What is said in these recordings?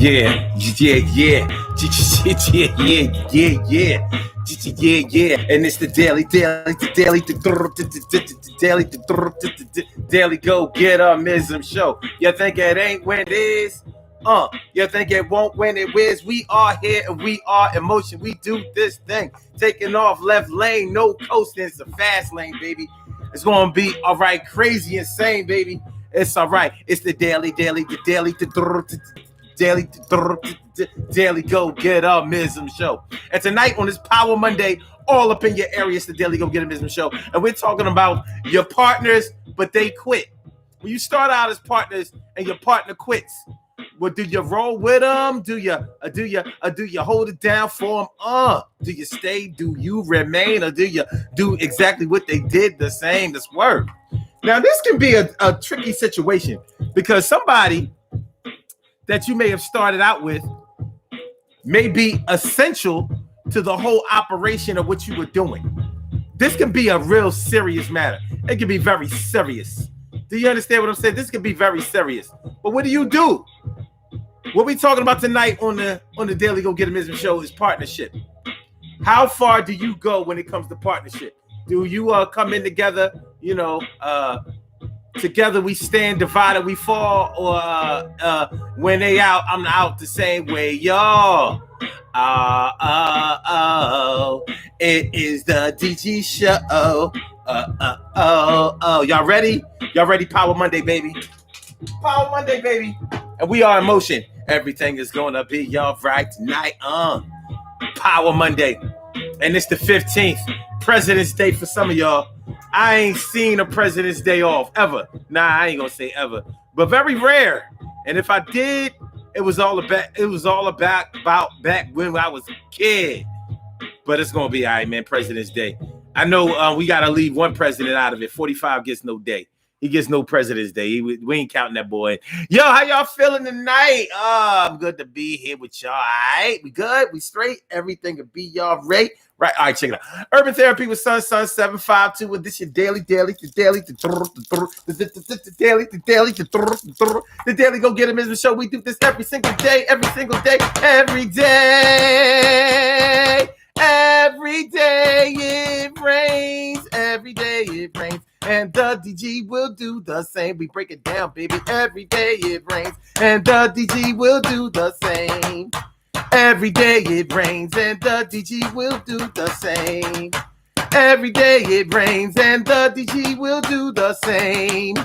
Yeah, yeah, yeah, yeah, yeah, yeah, yeah, yeah. And it's the daily, daily go get mism show. You think it ain't when it is? You think it won't when it is? We are here and we are in motion. We do this thing, taking off left lane, no coasting. It's a fast lane, baby. It's gonna be all right, crazy, insane, baby. It's all right. It's the daily, daily go get mism show. And tonight on this Power Monday, all up in your area, it's the daily go get mism show. And we're talking about your partners, but they quit. When you start out as partners and your partner quits, well, do you roll with them? Do you hold it down for them? Do you stay? Do you remain? Or do you do exactly what they did the same? This word. Now, this can be a tricky situation because somebody that you may have started out with may be essential to the whole operation of what you were doing. This can be a real serious matter. It can be very serious. Do you understand what I'm saying? This can be very serious. But what do you do? What we talking about tonight on the Daily Go Get a Mism show is partnership. How far do you go when it comes to partnership? Do you come in together, together we stand, divided we fall, or when they out, I'm out the same way, y'all. It is the DG show. Y'all ready? Y'all ready? Power Monday, baby. Power Monday, baby. And we are in motion. Everything is gonna be all right tonight. Power Monday. And it's the 15th. President's Day for some of y'all. I ain't seen a President's Day off ever. Nah, I ain't gonna say ever, but very rare. And if I did, it was all about back when I was a kid. But it's gonna be all right, man. President's Day. I know we gotta leave one president out of it. 45 gets no day. He gets no President's Day. We ain't counting that boy. Yo, how y'all feeling tonight? I'm good to be here with y'all. All right, we good? We straight? Everything will be y'all right? Right. All right, check it out. Urban Therapy with Sun 752. And this your daily, the daily go get a Mism show. We do this every single day, every day. Every day it rains. Every day it rains. And the DG will do the same. We break it down, baby. Every day it rains. And the DG will do the same. Every day it rains. And the DG will do the same. Every day it rains. And the DG will do the same.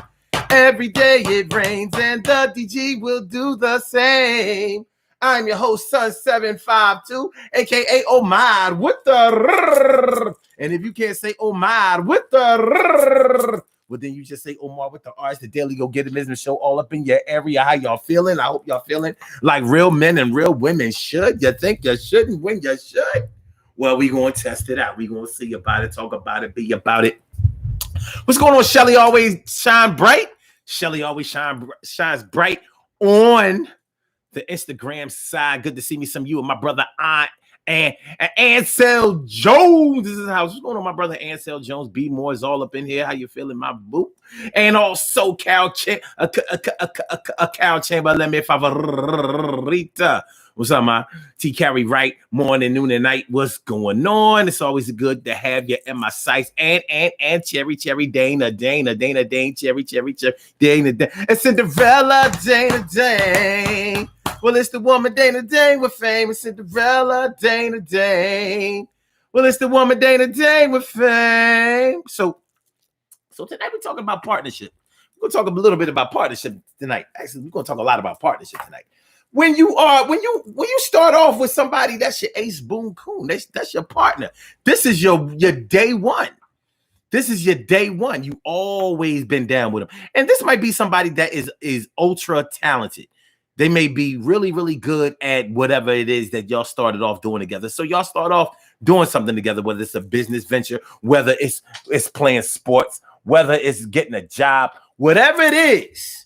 Every day it rains. And the DG will do the same. I'm your host, Sun 752, aka Omar with the. And if you can't say Omar with the, well, then you just say Omar with the R's. The Daily Go Get a Business show all up in your area. How y'all feeling? I hope y'all feeling like real men and real women should. You think you shouldn't when you should? Well, we going to test it out. We going to see about it, talk about it, be about it. What's going on? Shelly always shine bright. Shelly always shines bright on the Instagram side. Good to see me some of you and my brother Aunt and Ansel Jones. This is how what's going on, my brother Ansel Jones. B Moore is all up in here. How you feeling, my boo? And also Cal Chamber. Let me favorita. What's up, my T Carry Right? Morning, noon, and night. What's going on? It's always good to have you in my sights. And Cherry Dana, Cherry Dana, and Cinderella Dana. Well, it's the woman Dana Dane with fame. It's Cinderella Dana Dane. Well, it's the woman Dana Dane with fame. So tonight we're talking about partnership. We're gonna talk a little bit about partnership tonight. Actually, we're gonna talk a lot about partnership tonight. When you start off with somebody, that's your ace boom coon. That's your partner. This is your day one. This is your day one. You always been down with them. And this might be somebody that is ultra talented. They may be really, really good at whatever it is that y'all started off doing together. So y'all start off doing something together, whether it's a business venture, whether it's playing sports, whether it's getting a job, whatever it is,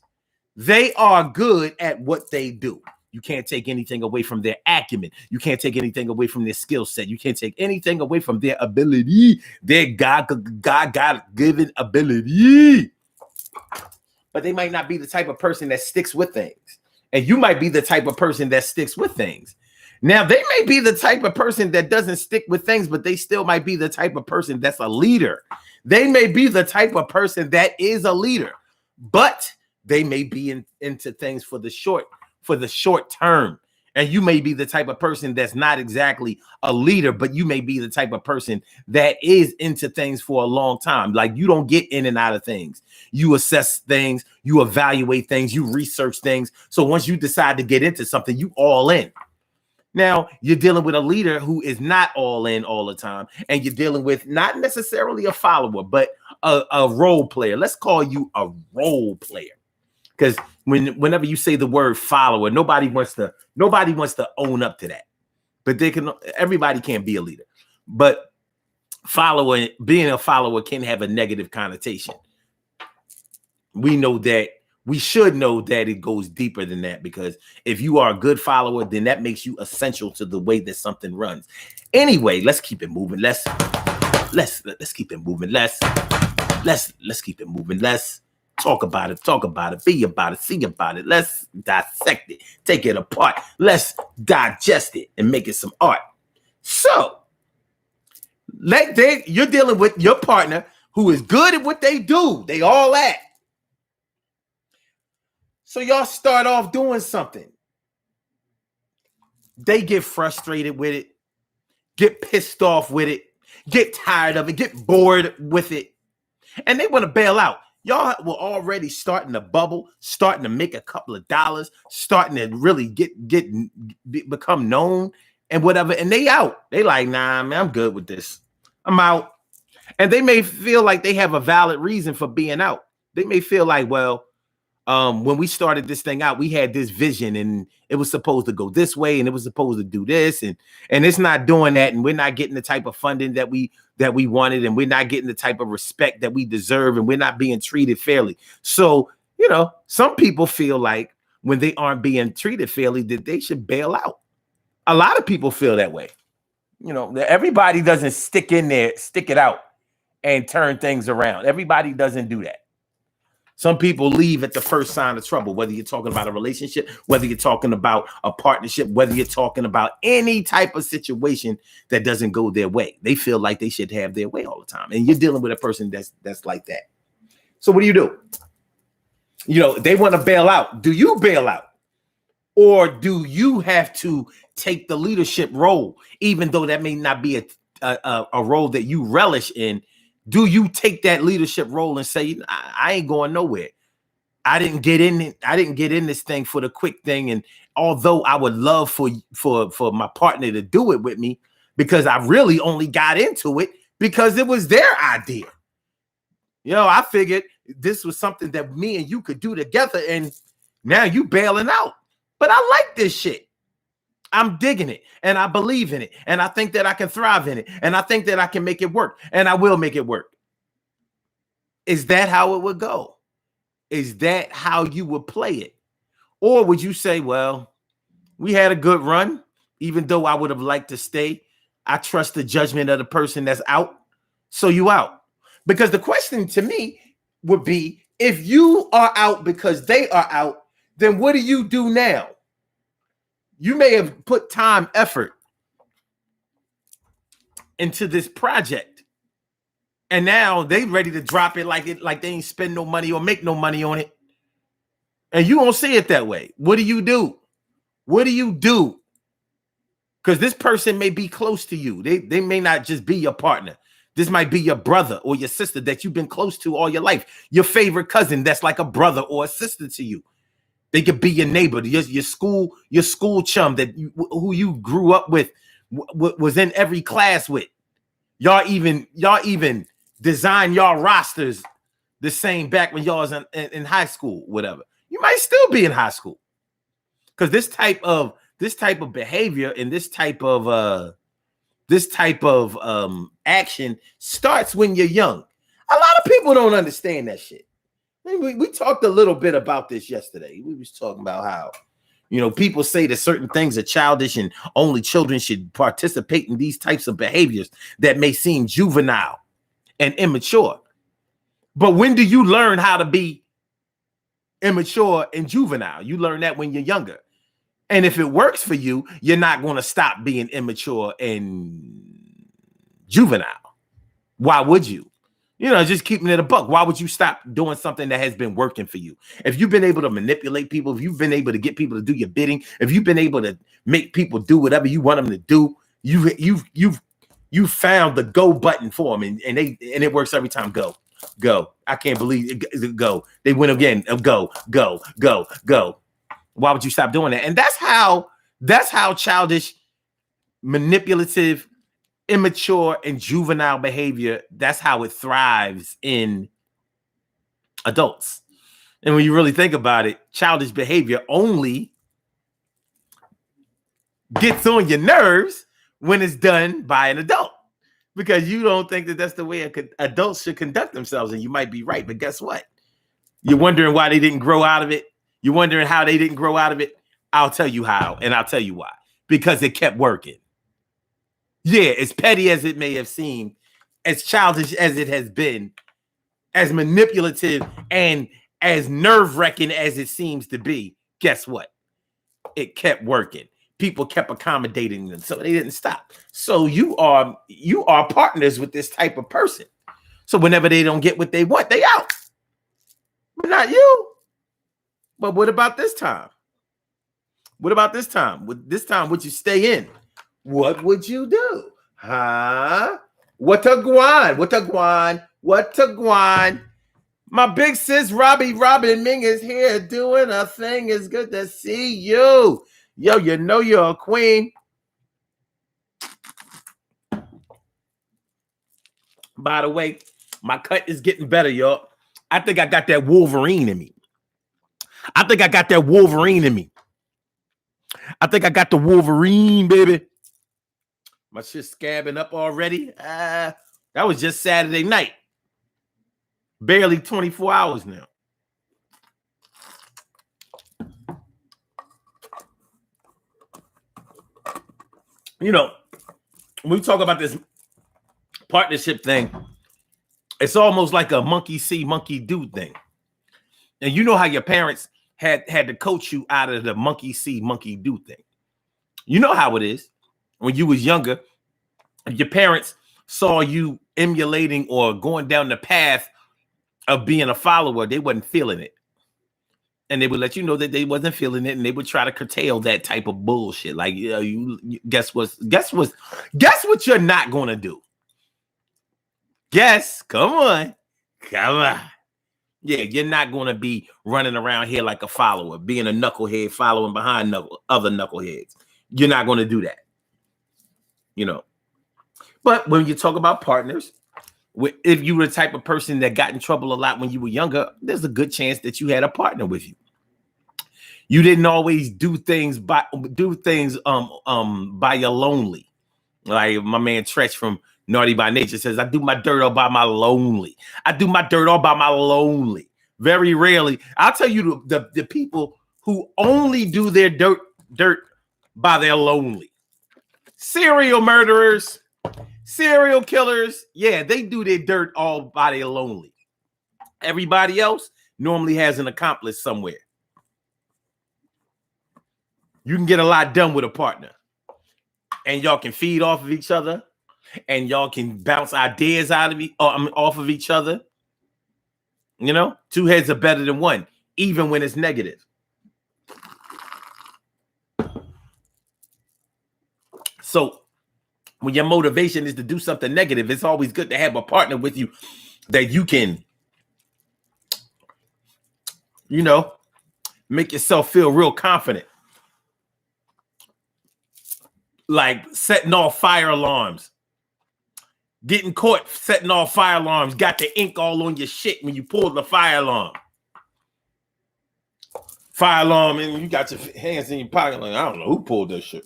they are good at what they do. You can't take anything away from their acumen. You can't take anything away from their skill set. You can't take anything away from their ability, their God-given ability. But they might not be the type of person that sticks with things. And you might be the type of person that sticks with things. Now, they may be the type of person that doesn't stick with things, but they still might be the type of person that's a leader. They may be the type of person that is a leader, but they may be into things for the short term. And you may be the type of person that's not exactly a leader, but you may be the type of person that is into things for a long time. Like, you don't get in and out of things. You assess things, you evaluate things, you research things. So once you decide to get into something, you all in. Now, you're dealing with a leader who is not all in all the time, and you're dealing with not necessarily a follower, but a role player. Let's call you a role player, because whenever you say the word follower, nobody wants to own up to that. But everybody can't be a leader. But being a follower can have a negative connotation. We should know that it goes deeper than that, because if you are a good follower, then that makes you essential to the way that something runs. Anyway, let's keep it moving. Let's keep it moving. Let's keep it moving. Let's talk about it, be about it, see about it. Let's dissect it, take it apart. Let's digest it and make it some art. So you're dealing with your partner who is good at what they do. They all at. So y'all start off doing something. They get frustrated with it, get pissed off with it, get tired of it, get bored with it, and they want to bail out. Y'all were already starting to bubble, starting to make a couple of dollars, starting to really become known and whatever, and they out. They like, nah, man, I'm good with this. I'm out. And they may feel like they have a valid reason for being out. They may feel like, well, when we started this thing out, we had this vision and it was supposed to go this way and it was supposed to do this, and it's not doing that, and we're not getting the type of funding that we wanted, and we're not getting the type of respect that we deserve, and we're not being treated fairly. So, some people feel like when they aren't being treated fairly, that they should bail out. A lot of people feel that way. Everybody doesn't stick it out and turn things around. Everybody doesn't do that. Some people leave at the first sign of trouble, whether you're talking about a relationship, whether you're talking about a partnership, whether you're talking about any type of situation that doesn't go their way. They feel like they should have their way all the time. And you're dealing with a person that's like that. So what do? They want to bail out. Do you bail out? Or do you have to take the leadership role, even though that may not be a role that you relish in? Do you take that leadership role and say, I ain't going nowhere? I didn't get in this thing for the quick thing. And although I would love for my partner to do it with me, because I really only got into it because it was their idea. I figured this was something that me and you could do together, and now you bailing out. But I like this shit. I'm digging it, and I believe in it, and I think that I can thrive in it, and I think that I can make it work, and I will make it work. Is that how it would go? Is that how you would play it? Or would you say, well, we had a good run, even though I would have liked to stay. I trust the judgment of the person that's out, so you out. Because the question to me would be, if you are out because they are out, then what do you do now? You may have put time, effort into this project, and now they ready to drop it like they ain't spend no money or make no money on it. And you don't see it that way. What do you do? What do you do? Because this person may be close to you. They may not just be your partner. This might be your brother or your sister that you've been close to all your life. Your favorite cousin that's like a brother or a sister to you. They could be your neighbor, your school chum who you grew up with, was in every class with. Y'all even design y'all rosters the same back when y'all was in high school, whatever. You might still be in high school, because this type of behavior and this type of action starts when you're young. A lot of people don't understand that shit. We talked a little bit about this yesterday. We was talking about how, people say that certain things are childish and only children should participate in these types of behaviors that may seem juvenile and immature. But when do you learn how to be immature and juvenile. You learn that when you're younger. And if it works for you, you're not going to stop being immature and juvenile. Why would you? You know, just keeping it a buck. Why would you stop doing something that has been working for you? If you've been able to manipulate people, if you've been able to get people to do your bidding, if you've been able to make people do whatever you want them to do, you found the go button for them, and it works every time. Go. I can't believe it. Go. They win again. Go. Why would you stop doing that? And that's how childish, manipulative, immature, and juvenile behavior, that's how it thrives in adults. And when you really think about it, childish behavior only gets on your nerves when it's done by an adult, because you don't think that that's the way adults should conduct themselves. And you might be right, but guess what? You're wondering why they didn't grow out of it. You're wondering how they didn't grow out of it. I'll tell you how, and I'll tell you why. Because it kept working. Yeah, as petty as it may have seemed, as childish as it has been, as manipulative and as nerve-wracking as it seems to be, guess what? It kept working. People kept accommodating them, so they didn't stop. So you are partners with this type of person. So whenever they don't get what they want, they out. But not you. But what about this time? What about this time? This time, would you stay in? What would you do? Huh? What a guan? What a guan? What a guan? My big sis Robin Ming is here doing a thing. It's good to see you. Yo, you know you're a queen. By the way, my cut is getting better, y'all. I think I got that Wolverine in me. I think I got the Wolverine, baby. My shit's scabbing up already. That was just Saturday night. Barely 24 hours now. You know, when we talk about this partnership thing, it's almost like a monkey see, monkey do thing. And you know how your parents had to coach you out of the monkey see, monkey do thing. You know how it is. When you was younger, if your parents saw you emulating or going down the path of being a follower, they wasn't feeling it. And they would let you know that they wasn't feeling it, and they would try to curtail that type of bullshit. Like, you guess what you're not gonna do? Guess, come on. Yeah, you're not gonna be running around here like a follower, being a knucklehead, following behind other knuckleheads. You're not gonna do that. You know. But when you talk about partners, if you were the type of person that got in trouble a lot when you were younger, there's a good chance that you had a partner with you. You didn't always do things by your lonely. Like my man Tretch from Naughty by Nature says, I do my dirt all by my lonely. Very rarely. I'll tell you the people who only do their dirt by their lonely. Serial murderers, serial killers, yeah, they do their dirt all by their lonely. Everybody else normally has an accomplice somewhere. You can get a lot done with a partner, and y'all can feed off of each other, and y'all can bounce ideas off of each other. You know, two heads are better than one, even when it's negative. So when your motivation is to do something negative, it's always good to have a partner with you that you can, you know, make yourself feel real confident. Like setting off fire alarms, getting caught setting off fire alarms, got the ink all on your shit when you pull the fire alarm. Fire alarm, and you got your hands in your pocket like, I don't know who pulled this shit.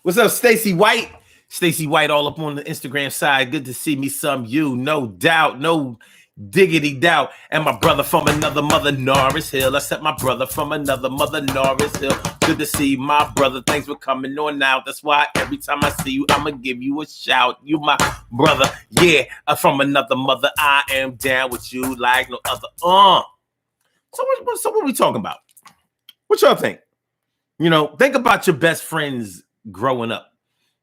What's up, Stacy White? Stacy White all up on the Instagram side. Good to see me some you. No doubt. No Diggity doubt. And my brother from another mother, Norris Hill. I said my brother from another mother, Norris Hill. Good to see my brother. Thanks for coming on out. That's why every time I see you, I'ma give you a shout. You my brother. Yeah, from another mother. I am down with you like no other. So what we talking about? What y'all think? You know, think about your best friends growing up.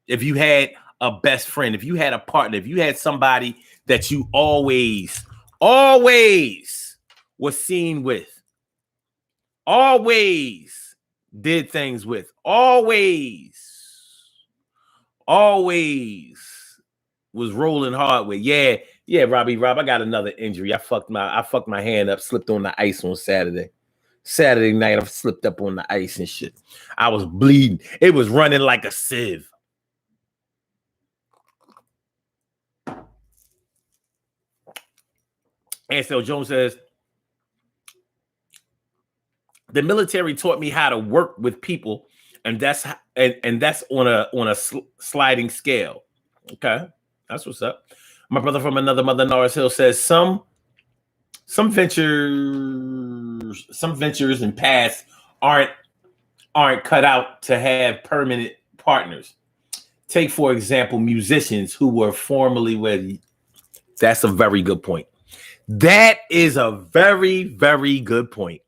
If you had a best friend, if you had a partner, if you had somebody that you always was seen with, always did things with, always was rolling hard with. Yeah, Rob, I got another injury. I fucked my hand up, slipped on the ice on Saturday night. I slipped up on the ice and shit. I was bleeding. It was running like a sieve. Ansel Jones says, the military taught me how to work with people, and that's on a sliding scale. Okay, that's what's up. My brother from another mother, Norris Hill, says some ventures and paths aren't cut out to have permanent partners. Take, for example, musicians who were formerly with. That's a very good point. That is a very, very good point.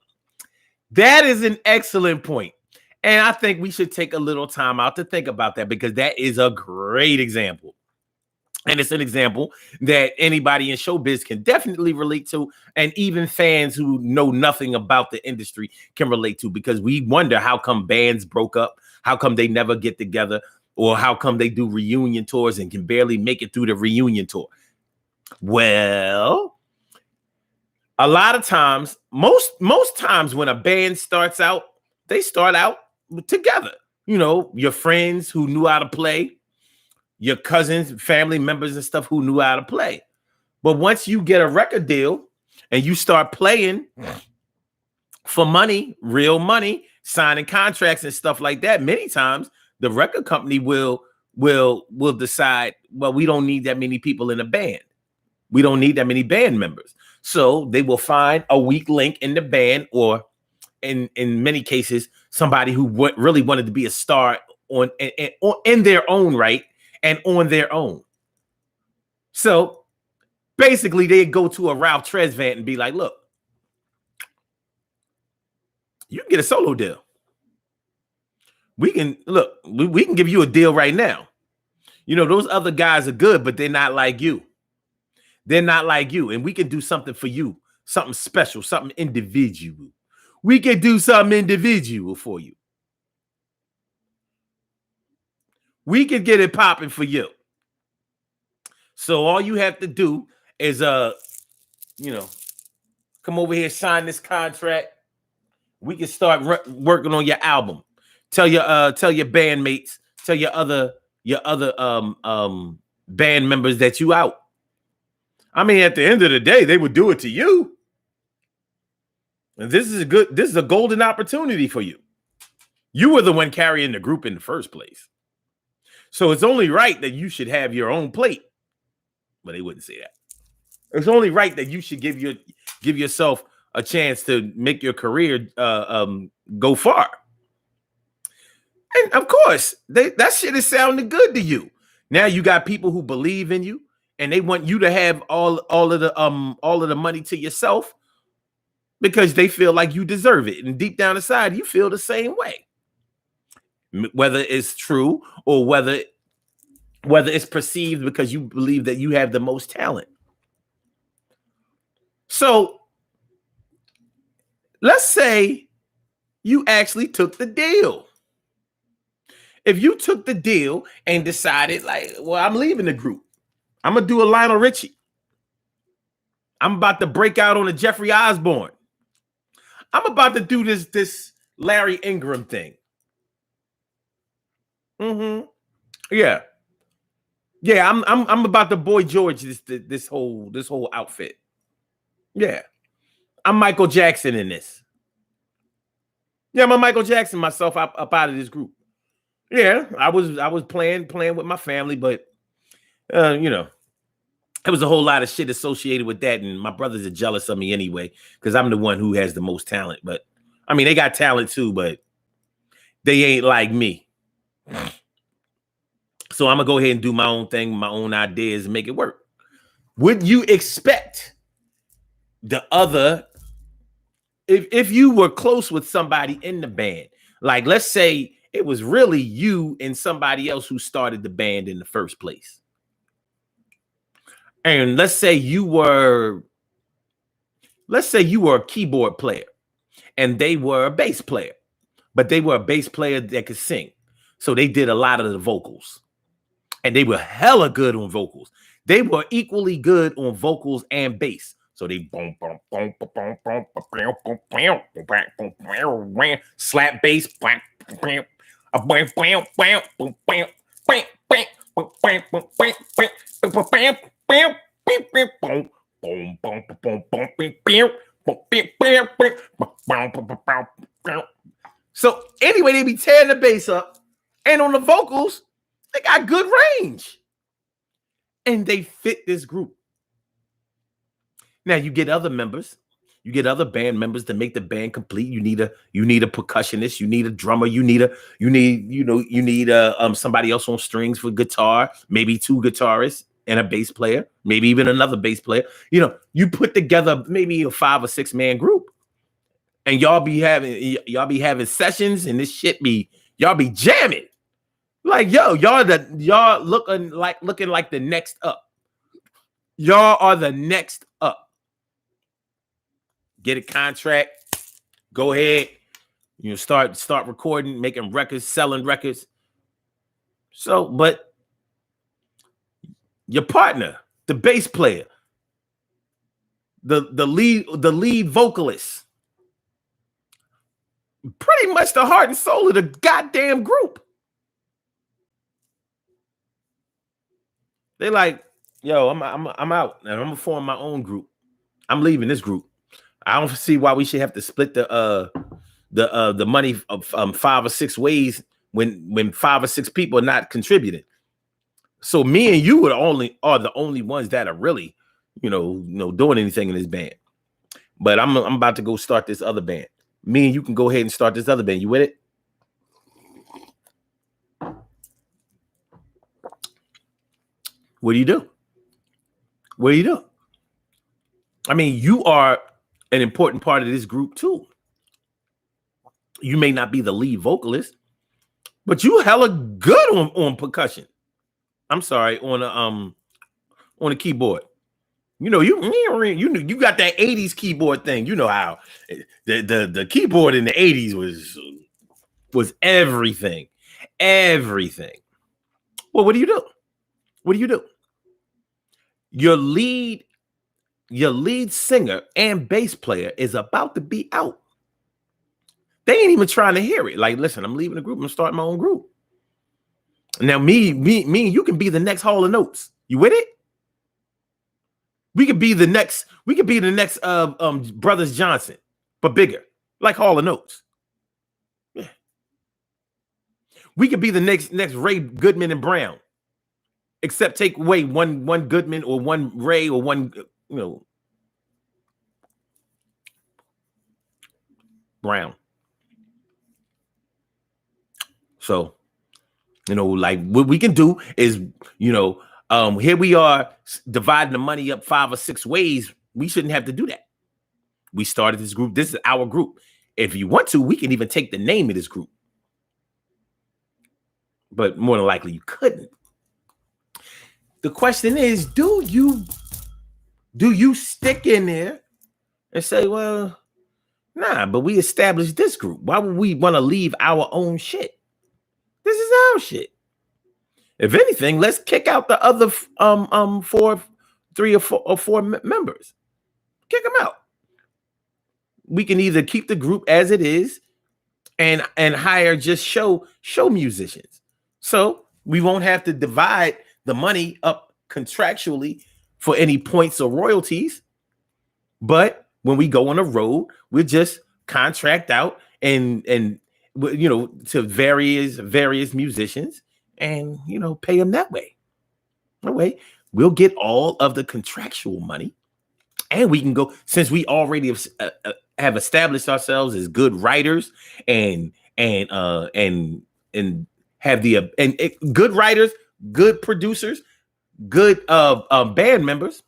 That is an excellent point. And I think we should take a little time out to think about that, because that is a great example. And it's an example that anybody in showbiz can definitely relate to. And even fans who know nothing about the industry can relate to, because we wonder how come bands broke up, how come they never get together, or how come they do reunion tours and can barely make it through the reunion tour. Well, a lot of times, most times when a band starts out, they start out together. You know, your friends who knew how to play, your cousins, family members and stuff who knew how to play. But once you get a record deal and you start playing for money, real money, signing contracts and stuff like that, many times the record company will decide, well, we don't need that many people in a band. We don't need that many band members. So they will find a weak link in the band, or in many cases, somebody who really wanted to be a star in their own right and on their own. So basically, they go to a Ralph Tresvant and be like, look, you can get a solo deal. We can give you a deal right now. You know, those other guys are good, but they're not like you. They're not like you. And we can do something for you, something special, something individual. We can do something individual for you. We can get it popping for you. So all you have to do is, come over here, sign this contract. We can start working on your album. Tell your bandmates, tell your other band members that you out. I mean, at the end of the day, they would do it to you. And this is a golden opportunity for you. You were the one carrying the group in the first place. So it's only right that you should have your own plate. But they wouldn't say that. It's only right that you should give yourself a chance to make your career go far. And of course, that shit is sounding good to you. Now you got people who believe in you, and they want you to have all of the money to yourself, because they feel like you deserve it. And deep down inside, you feel the same way. Whether it's true or whether it's perceived because you believe that you have the most talent. So let's say you actually took the deal. If you took the deal and decided, like, well, I'm leaving the group, I'm going to do a Lionel Richie. I'm about to break out on a Jeffrey Osborne. I'm about to do this Larry Ingram thing. Yeah. I'm about to Boy George this whole outfit. Yeah, I'm Michael Jackson in this. Yeah, I'm Michael Jackson myself up out of this group. Yeah, I was playing with my family, but There was a whole lot of shit associated with that, and my brothers are jealous of me anyway because I'm the one who has the most talent. But I mean, they got talent too, but they ain't like me. So I'm gonna go ahead and do my own thing, my own ideas, and make it work. Would you expect the other, if you were close with somebody in the band, like let's say it was really you and somebody else who started the band in the first place, and let's say you were a keyboard player and they were a bass player, but they were a bass player that could sing, so they did a lot of the vocals. And they were hella good on vocals. They were equally good on vocals and bass. So they slap bass, so anyway, they be tearing the bass up, and on the vocals, they got good range, and they fit this group. Now you get other members, you get other band members to make the band complete. You need a percussionist, you need a drummer, you need somebody else on strings for guitar, maybe two guitarists and a bass player, maybe even another bass player. You put together maybe a 5 or 6 man group, and y'all be having sessions, and this shit y'all be jamming. Like, yo, y'all looking like the next up. Y'all are the next up. Get a contract. Go ahead. Start recording, making records, selling records. So, but your partner, the bass player, the lead vocalist, pretty much the heart and soul of the goddamn group. They like, yo, I'm out, and I'm gonna form my own group. I'm leaving this group. I don't see why we should have to split the money of 5 or 6 ways when 5 or 6 people are not contributing. So me and you are the only ones that are really, doing anything in this band. But I'm about to go start this other band. Me and you can go ahead and start this other band. You with it? What do you do? What do you do? I mean, you are an important part of this group too. You may not be the lead vocalist, but you hella good on percussion. I'm sorry, on a keyboard. You got that 80s keyboard thing. You know how the keyboard in the 80s was everything. Everything. Well, what do you do? What do you do? Your lead singer and bass player is about to be out. They ain't even trying to hear it. Like, listen, I'm leaving the group. I'm starting my own group. Now, me, you can be the next Hall of Notes. You with it? We could be the next Brothers Johnson, but bigger, like Hall of Notes. Yeah. We could be the next Ray Goodman and Brown, except take away one Goodman or one Ray or one Brown. So, like what we can do is, here we are dividing the money up 5 or 6 ways. We shouldn't have to do that. We started this group. This is our group. If you want to, we can even take the name of this group. But more than likely, you couldn't. The question is, do you stick in there and say, well, nah, but we established this group. Why would we want to leave our own shit? This is our shit. If anything, let's kick out the other 3 or 4 members. Kick them out. We can either keep the group as it is and hire just show musicians. So we won't have to divide the money up contractually for any points or royalties. But when we go on the road, we'll just contract out and to various musicians and pay them that way. We'll get all of the contractual money, and we can go, since we already have established ourselves as good writers and have the good writers, good producers, good band members.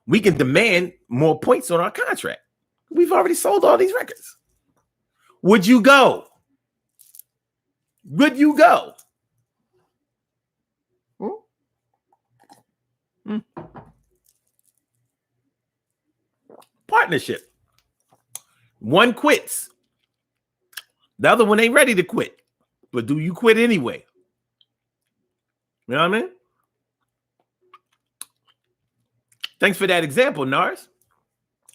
We can demand more points on our contract. We've already sold all these records. Would you go? Would you go? Partnership. One quits. The other one ain't ready to quit. But do you quit anyway? You know what I mean? Thanks for that example, Nars.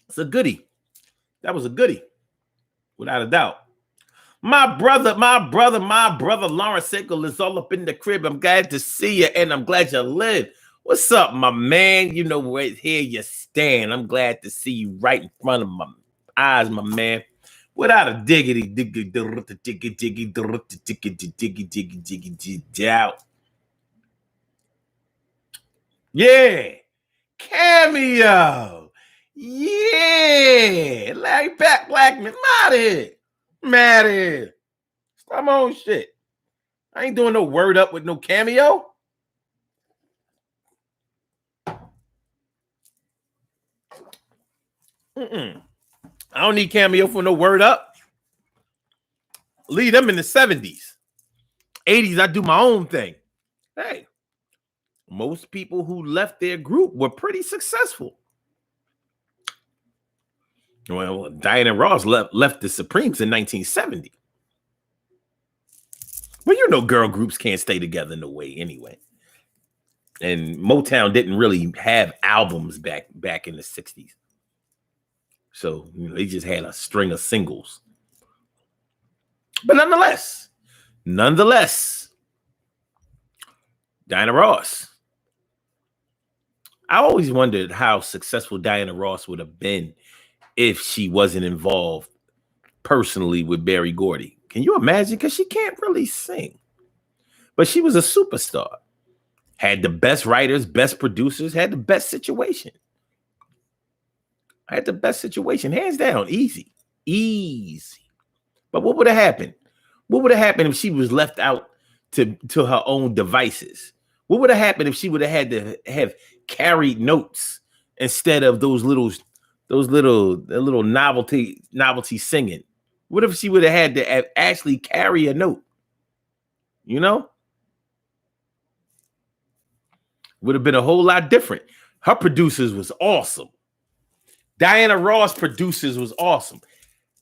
It's a goodie. That was a goodie. Without a doubt. My brother, Lawrence Sickle is all up in the crib. I'm glad to see you, and I'm glad you live. What's up, my man? You know, right here you stand. I'm glad to see you right in front of my eyes, my man. Without a diggity, doubt. Yeah. Cameo. Yeah. Larry Blackman. Mad here. Mad here. Stop my own shit. I ain't doing no word up with no Cameo. I don't need Cameo for no word up. Leave them in the 70s. 80s, I do my own thing. Hey, most people who left their group were pretty successful. Well, Diana Ross left the Supremes in 1970. Well, you know, girl groups can't stay together in a way anyway. And Motown didn't really have albums back in the 60s. So, you know, they just had a string of singles. But nonetheless, Diana Ross. I always wondered how successful Diana Ross would have been if she wasn't involved personally with Berry Gordy. Can you imagine? Because she can't really sing. But she was a superstar. Had the best writers, best producers, had the best situation. Hands down, easy. But what would have happened? What would have happened if she was left out to her own devices? What would have happened if she would have had to have carried notes instead of those little novelty singing? What if she would have had to actually carry a note? You know? Would have been a whole lot different. Her producers was awesome. Diana Ross producers was awesome.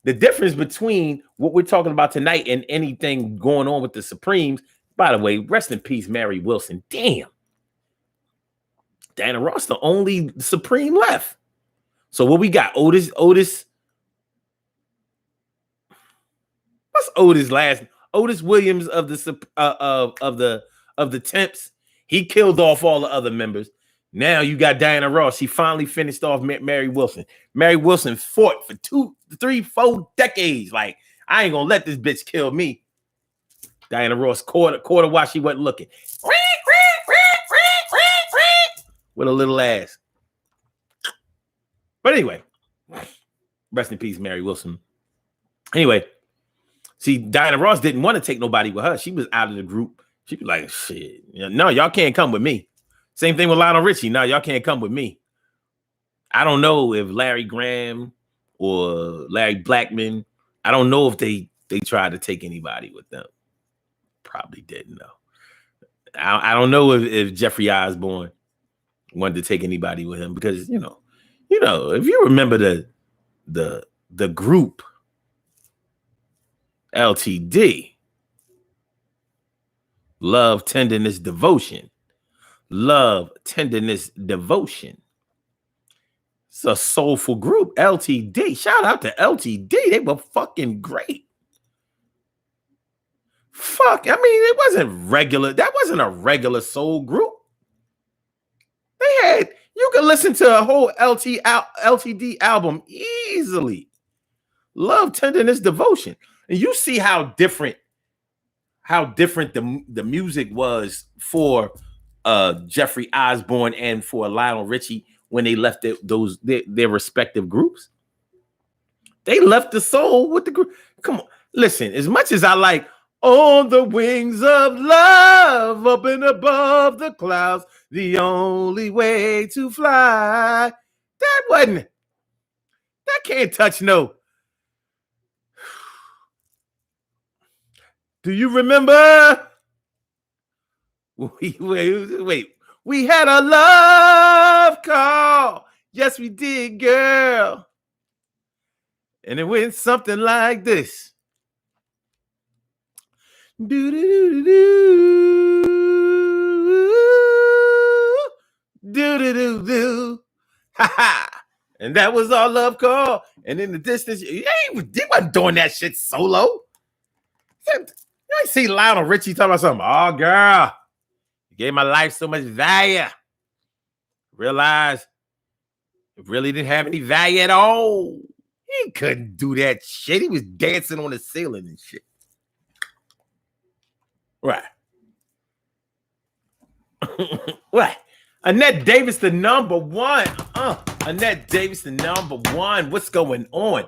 The difference between what we're talking about tonight and anything going on with the Supremes, by the way, rest in peace, Mary Wilson. Damn. Diana Ross, the only Supreme left. So what we got? Otis. What's Otis' last? Otis Williams of the Temps. He killed off all the other members. Now you got Diana Ross. She finally finished off Mary Wilson. Mary Wilson fought for 2, 3, 4 decades. Like, I ain't gonna let this bitch kill me. Diana Ross caught while she wasn't looking. With a little ass. But anyway, rest in peace, Mary Wilson. Anyway, see, Diana Ross didn't want to take nobody with her. She was out of the group. She was like, shit, no, y'all can't come with me. Same thing with Lionel Richie. No, y'all can't come with me. I don't know if Larry Graham or Larry Blackman, I don't know if they tried to take anybody with them. Probably didn't know. I don't know if Jeffrey Osborne wanted to take anybody with him because, you know, if you remember the group LTD, Love, Tenderness, Devotion. Love, Tenderness, Devotion. It's a soulful group, LTD. Shout out to LTD. They were fucking great. Fuck, I mean, it wasn't regular. That wasn't a regular soul group. They had, you could listen to a whole LTD album easily. Love, Tenderness, Devotion. And you see how different the music was for Jeffrey Osborne and for Lionel Richie when they left their respective groups. They left the soul with the group. Come on, listen. As much as I like on the wings of love, up and above the clouds, the only way to fly. That can't touch no. Do you remember? Wait. We had a love call. Yes, we did, girl. And it went something like this. Do do do do do do do do. Ha ha. And that was our love call. And in the distance, he wasn't doing that shit solo. You ain't see Lionel Richie talking about something. Oh, girl, you gave my life so much value. Realize it really didn't have any value at all. He couldn't do that shit. He was dancing on the ceiling and shit. Right. What? Annette Davis, the number one. Annette Davis, the number one. What's going on?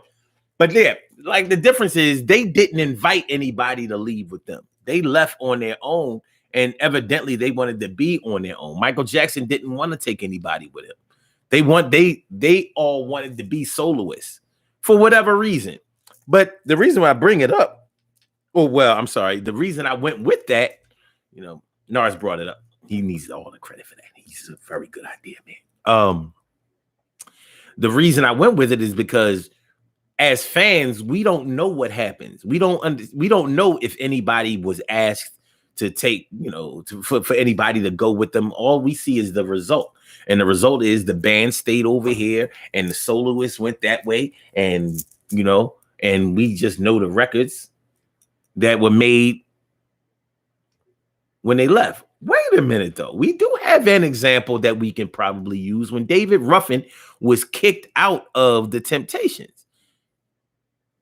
But yeah, like the difference is they didn't invite anybody to leave with them. They left on their own, and evidently they wanted to be on their own. Michael Jackson didn't want to take anybody with him. They all wanted to be soloists for whatever reason. But the reason why I bring it up, the reason I went with that, Nars brought it up. He needs all the credit for that. He's a very good idea, man. The reason I went with it is because as fans, we don't know what happens. We don't know if anybody was asked to take, for anybody to go with them. All we see is the result. And the result is the band stayed over here and the soloists went that way. And, and we just know the records that were made when they left. Wait a minute, though. We do have an example that we can probably use when David Ruffin was kicked out of the Temptations.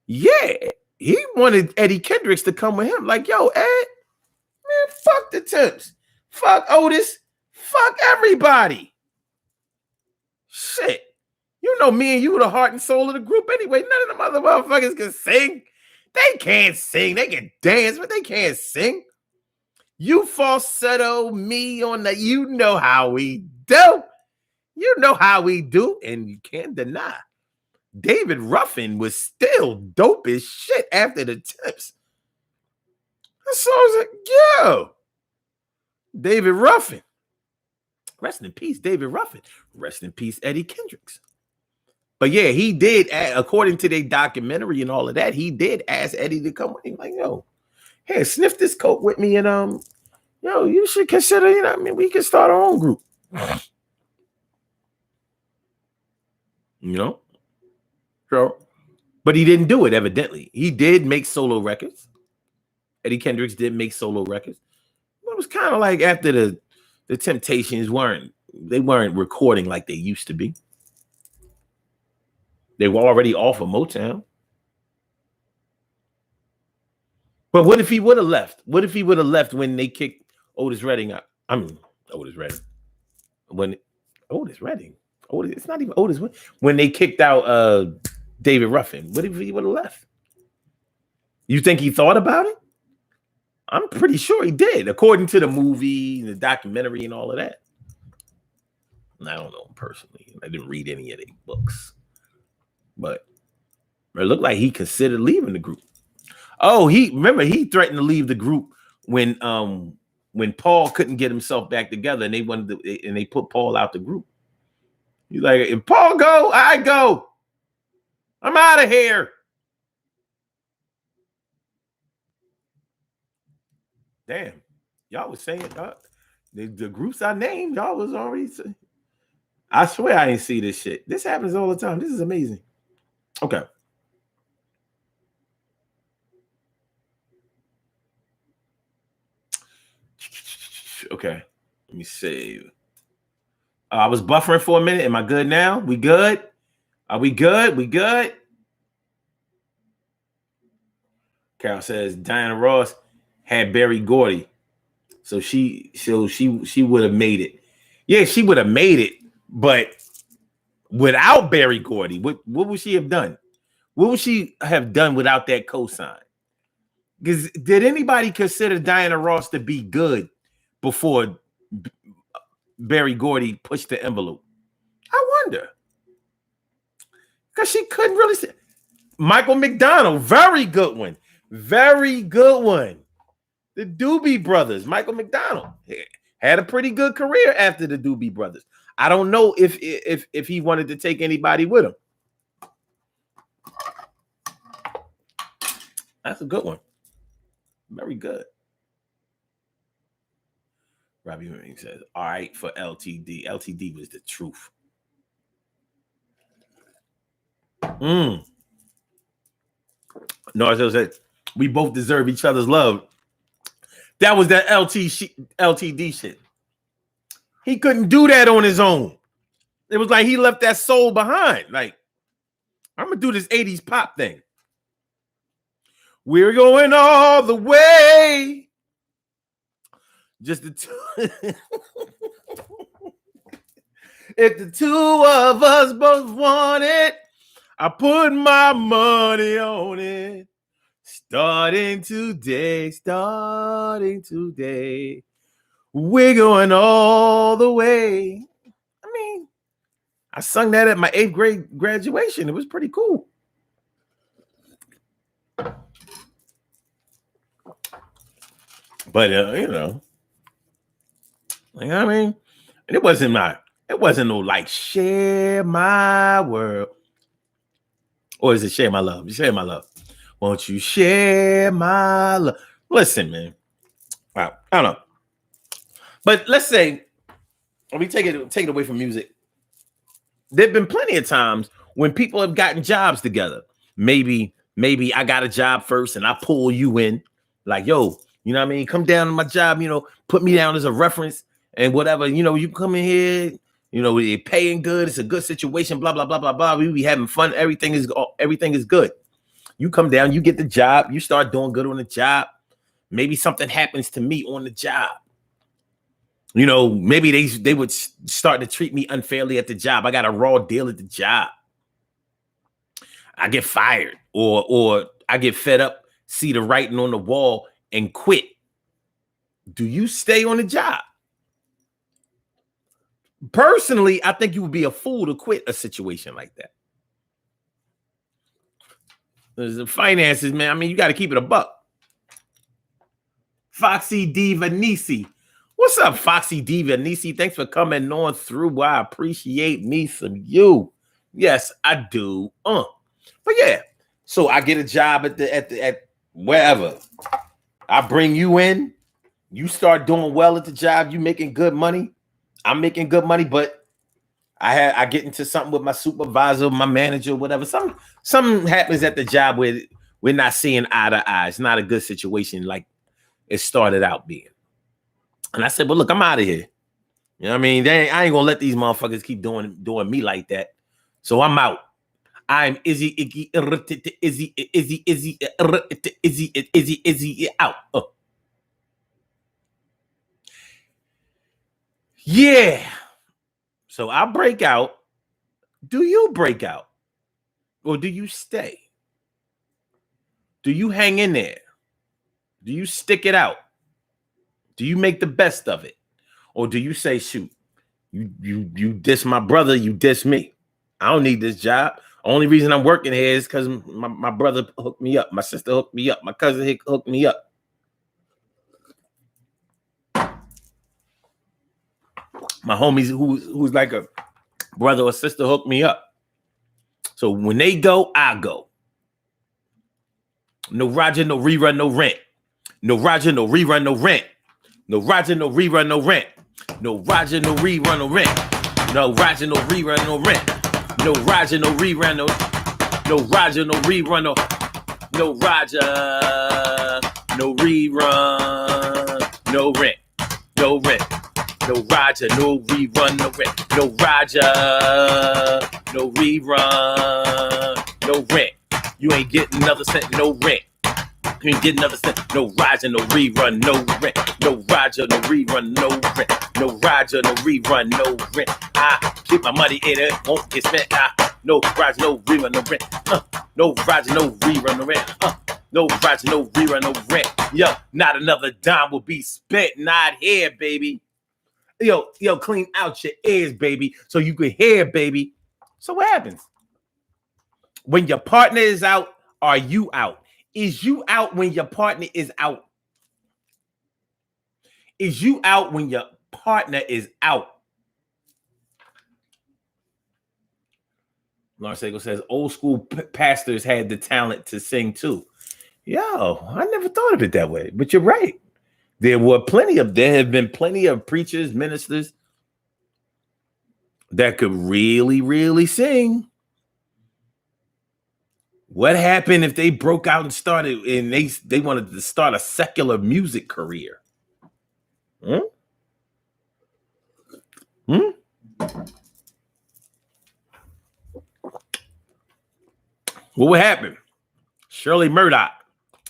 Yeah, he wanted Eddie Kendricks to come with him. Like, yo, Ed, man, fuck the Temps. Fuck Otis. Fuck everybody. Shit. Me and you the heart and soul of the group anyway. None of them other motherfuckers can sing. They can't sing. They can dance, but they can't sing. You falsetto, me on the, how we do. You know how we do, and you can't deny. David Ruffin was still dope as shit after the Temps. So I was like, yo, David Ruffin. Rest in peace, David Ruffin. Rest in peace, Eddie Kendricks. But yeah, he did, according to their documentary and all of that, he did ask Eddie to come with him. Like, yo, hey, sniff this coke with me and you should consider, we can start our own group. So, but he didn't do it, evidently. He did make solo records. Eddie Kendricks did make solo records. But it was kind of like after the Temptations weren't recording like they used to be. They were already off of Motown. But what if he would have left? What if he would have left when they kicked Otis Redding out? Otis Redding. It's not even Otis. When they kicked out David Ruffin, what if he would have left? You think he thought about it? I'm pretty sure he did, according to the movie, the documentary, and all of that. And I don't know him personally. I didn't read any of the books. But it looked like he considered leaving the group. Oh, he threatened to leave the group when Paul couldn't get himself back together, and they put Paul out the group. He's like, if Paul go, I go. I'm out of here. Damn, y'all was saying the groups I named, y'all was already saying. I swear I didn't see this shit. This happens all the time. This is amazing. Okay. Okay. Let me save. I was buffering for a minute. Am I good now? We good? Are we good? We good? Carol says Diana Ross had Berry Gordy. So she would have made it. Yeah, she would have made it, but without Berry Gordy, what would she have done? What would she have done without that cosign? Because did anybody consider Diana Ross to be good before Berry Gordy pushed the envelope? I wonder. Because she couldn't really say. Michael McDonald, very good one. Very good one. The Doobie Brothers, Michael McDonald had a pretty good career after the Doobie Brothers. I don't know if he wanted to take anybody with him. That's a good one. Very good. Robbie Ring says, all right, for LTD. LTD was the truth. No, I just said we both deserve each other's love. That was that LTD shit. He couldn't do that on his own. It was like he left that soul behind. Like, I'm gonna do this 80s pop thing. We're going all the way. Just the two. If the two of us both want it, I put my money on it. Starting today. We're going all the way. I mean, I sung that at my 8th grade graduation. It was pretty cool. But you know what I mean? And it wasn't no like share my world. Or is it share my love? Share my love. Won't you share my love? Listen, man. Wow, I don't know. But let's say, let me take it away from music. There've been plenty of times when people have gotten jobs together. Maybe I got a job first and I pull you in, like, yo, you know what I mean? Come down to my job, you know, put me down as a reference and whatever. You know, you come in here, you know, you're paying good. It's a good situation, blah, blah, blah, blah, blah. We be having fun. Everything is good. You come down, you get the job, you start doing good on the job. Maybe something happens to me on the job. You know, maybe they would start to treat me unfairly at the job. I got a raw deal at the job. I get fired or I get fed up, see the writing on the wall and quit. Do you stay on the job? Personally, I think you would be a fool to quit a situation like that. There's the finances, man. I mean, you got to keep it a buck. Foxy Diva Nisi. What's up, Foxy Diva Nisi? Thanks for coming on through. I appreciate me some you. Yes, I do. But yeah, so I get a job at wherever. I bring you in. You start doing well at the job. You making good money. I'm making good money, but I get into something with my supervisor, my manager, whatever. Something happens at the job where we're not seeing eye to eye. It's not a good situation like it started out being. And I said, well, look, I'm out of here. You know what I mean? I ain't gonna let these motherfuckers keep doing me like that. So I'm out. I'm Izzy out. Oh. Yeah. So I break out. Do you break out? Or do you stay? Do you hang in there? Do you stick it out? Do you make the best of it? Or do you say, shoot, you diss my brother, you diss me. I don't need this job. Only reason I'm working here is because my brother hooked me up. My sister hooked me up. My cousin hooked me up. My homies who's like a brother or sister hooked me up. So when they go, I go. No Roger, no rerun, no rent. No Roger, no rerun, no rent. No Roger, no rerun, no rent. No Roger, no rerun, no rent. No Roger, no rerun, no rent. No Roger, no rerun, no Roger, no rerun, no Roger, no rerun, no rent, no rent. No Roger, no rerun, no rent. No Roger, no rerun, no rent. You ain't getting another cent, no rent. Can't get another cent. No Roger, no rerun, no rent. No Roger, no rerun, no rent. No Roger, no rerun, no rent. I keep my money in it, won't get spent. No Roger, no rerun, no rent. No Roger, no rerun, no rent. No Roger, no rerun, no rent. Yo, not another dime will be spent. Not here, baby. Yo, clean out your ears, baby, so you can hear, baby. So what happens? When your partner is out, are you out? Is you out when your partner is out? Is you out when your partner is out? Lawrence Sago says, old school pastors had the talent to sing too. Yo, I never thought of it that way, but you're right. There have been plenty of preachers, ministers that could really, really sing. What happened if they broke out and started and they wanted to start a secular music career? What would happen? Shirley Murdoch.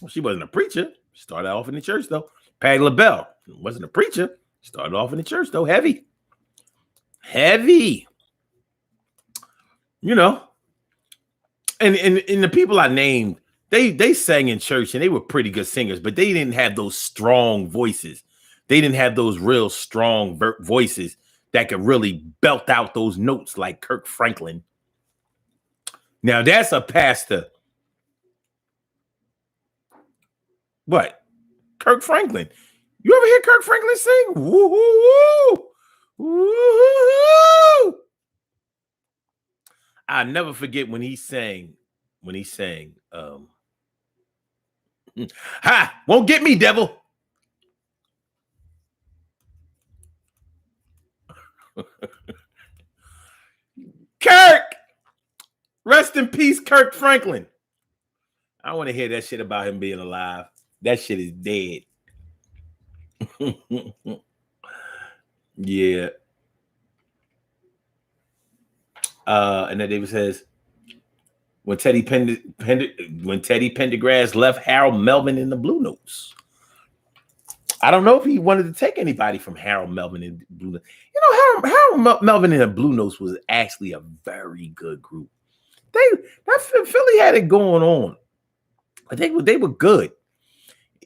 Well, she wasn't a preacher. Started off in the church, though. Patti LaBelle wasn't a preacher. Started off in the church, though. Heavy. You know. And the people I named, they sang in church and they were pretty good singers, but they didn't have those strong voices. They didn't have those real strong voices that could really belt out those notes like Kirk Franklin. Now that's a pastor. What? Kirk Franklin. You ever hear Kirk Franklin sing? Woo-hoo-hoo! Woo-hoo-hoo! I'll never forget when he sang, ha, won't get me, devil. Kirk, rest in peace, Kirk Franklin. I want to hear that shit about him being alive. That shit is dead. Yeah. And then David says, when Teddy Pendergrass left Harold Melvin in the Blue Notes. I don't know if he wanted to take anybody from Harold Melvin in the Blue Notes. You know, Harold Melvin in the Blue Notes was actually a very good group. Philly had it going on. But they were good.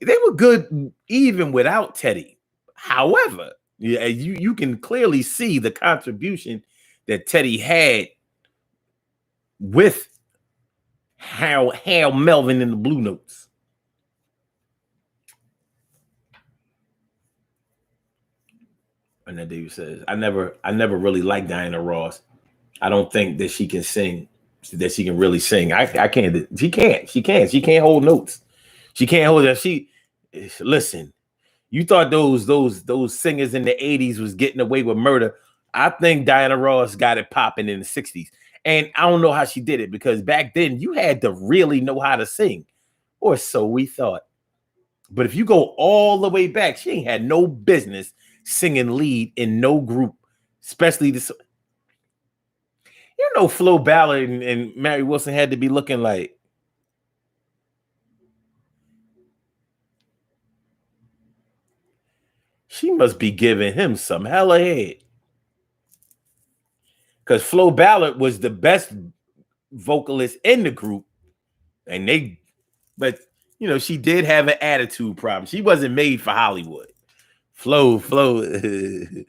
They were good even without Teddy. However, yeah, you can clearly see the contribution that Teddy had with Harold Melvin in the Blue Notes. And then David says, I never really liked Diana Ross. I don't think that she can sing, that she can really sing. I can't. She can't. She can't hold notes. She can't hold that. Listen, you thought those singers in the 80s was getting away with murder. I think Diana Ross got it popping in the 60s. And I don't know how she did it, because back then you had to really know how to sing, or so we thought. But if you go all the way back, she ain't had no business singing lead in no group, especially this. You know, Flo Ballard and Mary Wilson had to be looking like, she must be giving him some hella head. Because Flo Ballard was the best vocalist in the group. But you know, she did have an attitude problem. She wasn't made for Hollywood. Flo would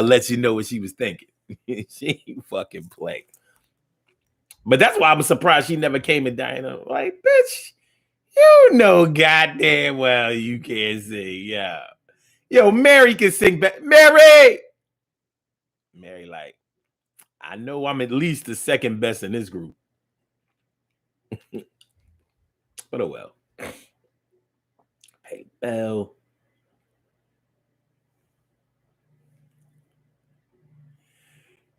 let you know what she was thinking. She ain't fucking play. But that's why I was surprised she never came in Diana. Like, bitch, you know goddamn well you can't sing. Yeah. Yo, Mary can sing back. Mary, like, I know I'm at least the second best in this group. But oh well. Hey, Belle.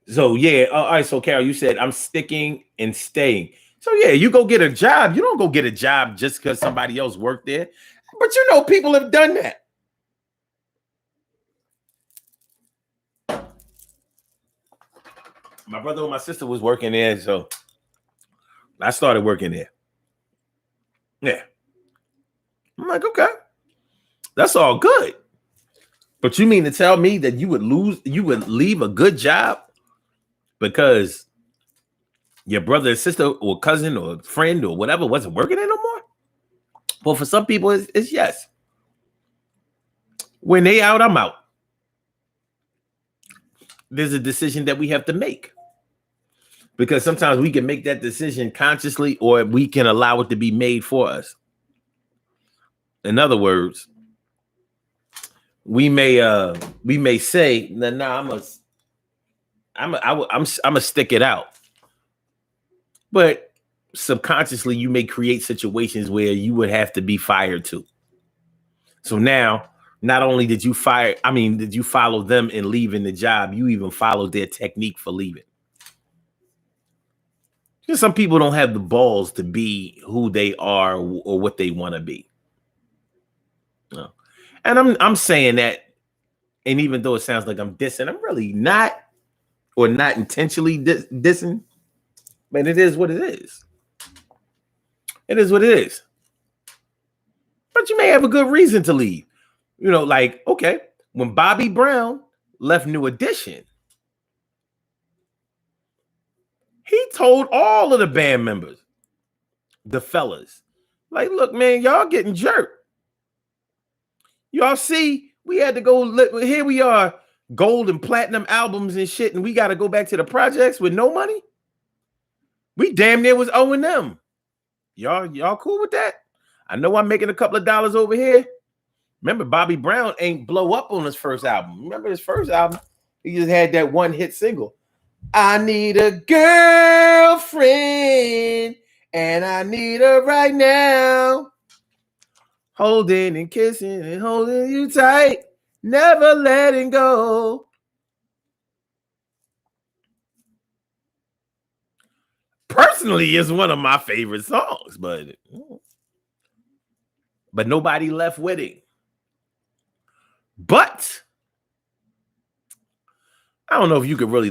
So yeah, all right. So Carol, you said I'm sticking and staying. So yeah, you go get a job. You don't go get a job just because somebody else worked there. But you know, people have done that. My brother and my sister was working there, so I started working there. Yeah. I'm like, okay, that's all good. But you mean to tell me that you would leave a good job because your brother or sister or cousin or friend or whatever wasn't working there no more? Well, for some people, it's yes. When they out, I'm out. There's a decision that we have to make. Because sometimes we can make that decision consciously or we can allow it to be made for us. In other words, we may say, "No, I'm gonna stick it out." But subconsciously, you may create situations where you would have to be fired too. So now, not only did you follow them in leaving the job, you even followed their technique for leaving. Because some people don't have the balls to be who they are or what they want to be. No. And I'm saying that, and even though it sounds like I'm dissing, I'm really not, or not intentionally dissing, but it is what it is. It is what it is. But you may have a good reason to leave. You know, like, okay, when Bobby Brown left New Edition, he told all of the band members, the fellas, like, look, man, y'all getting jerked. Y'all see, we had to go, here we are, gold and platinum albums and shit, and we got to go back to the projects with no money? We damn near was owing them. Y'all cool with that? I know I'm making a couple of dollars over here. Remember, Bobby Brown ain't blow up on his first album. Remember his first album? He just had that one hit single. I need a girlfriend, and I need her right now. Holding and kissing and holding you tight, never letting go. Personally, it's one of my favorite songs, but nobody left with it. But I don't know if you could really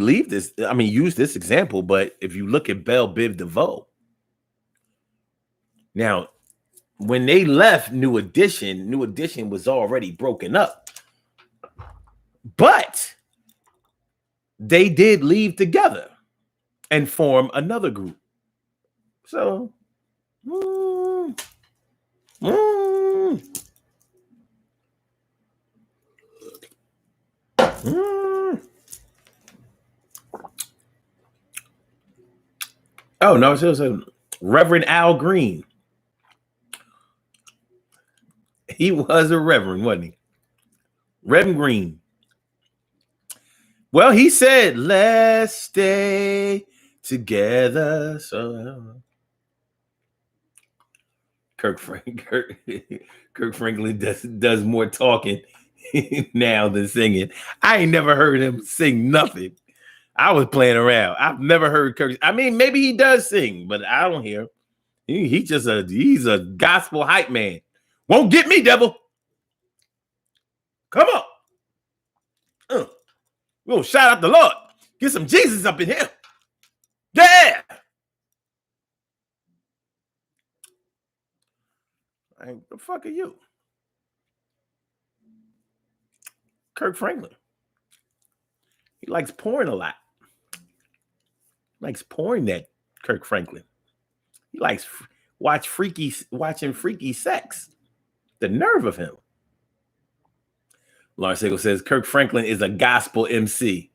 use this example, but if you look at Belle Biv DeVoe, now, when they left New Edition was already broken up. But they did leave together and form another group. So, Oh, no, it was Reverend Al Green. He was a reverend, wasn't he? Reverend Green. Well, he said, let's stay together. So Kirk Franklin does more talking now than singing. I ain't never heard him sing nothing. I was playing around. I've never heard Kirk. I mean, maybe he does sing, but I don't hear him. He's a gospel hype man. Won't get me, devil. Come on. We're gonna shout out the Lord. Get some Jesus up in here. Yeah. The fuck are you? Kirk Franklin. He likes porn a lot. Likes porn, that Kirk Franklin. He likes watching freaky sex. The nerve of him. Lawrence Eagle says Kirk Franklin is a gospel MC.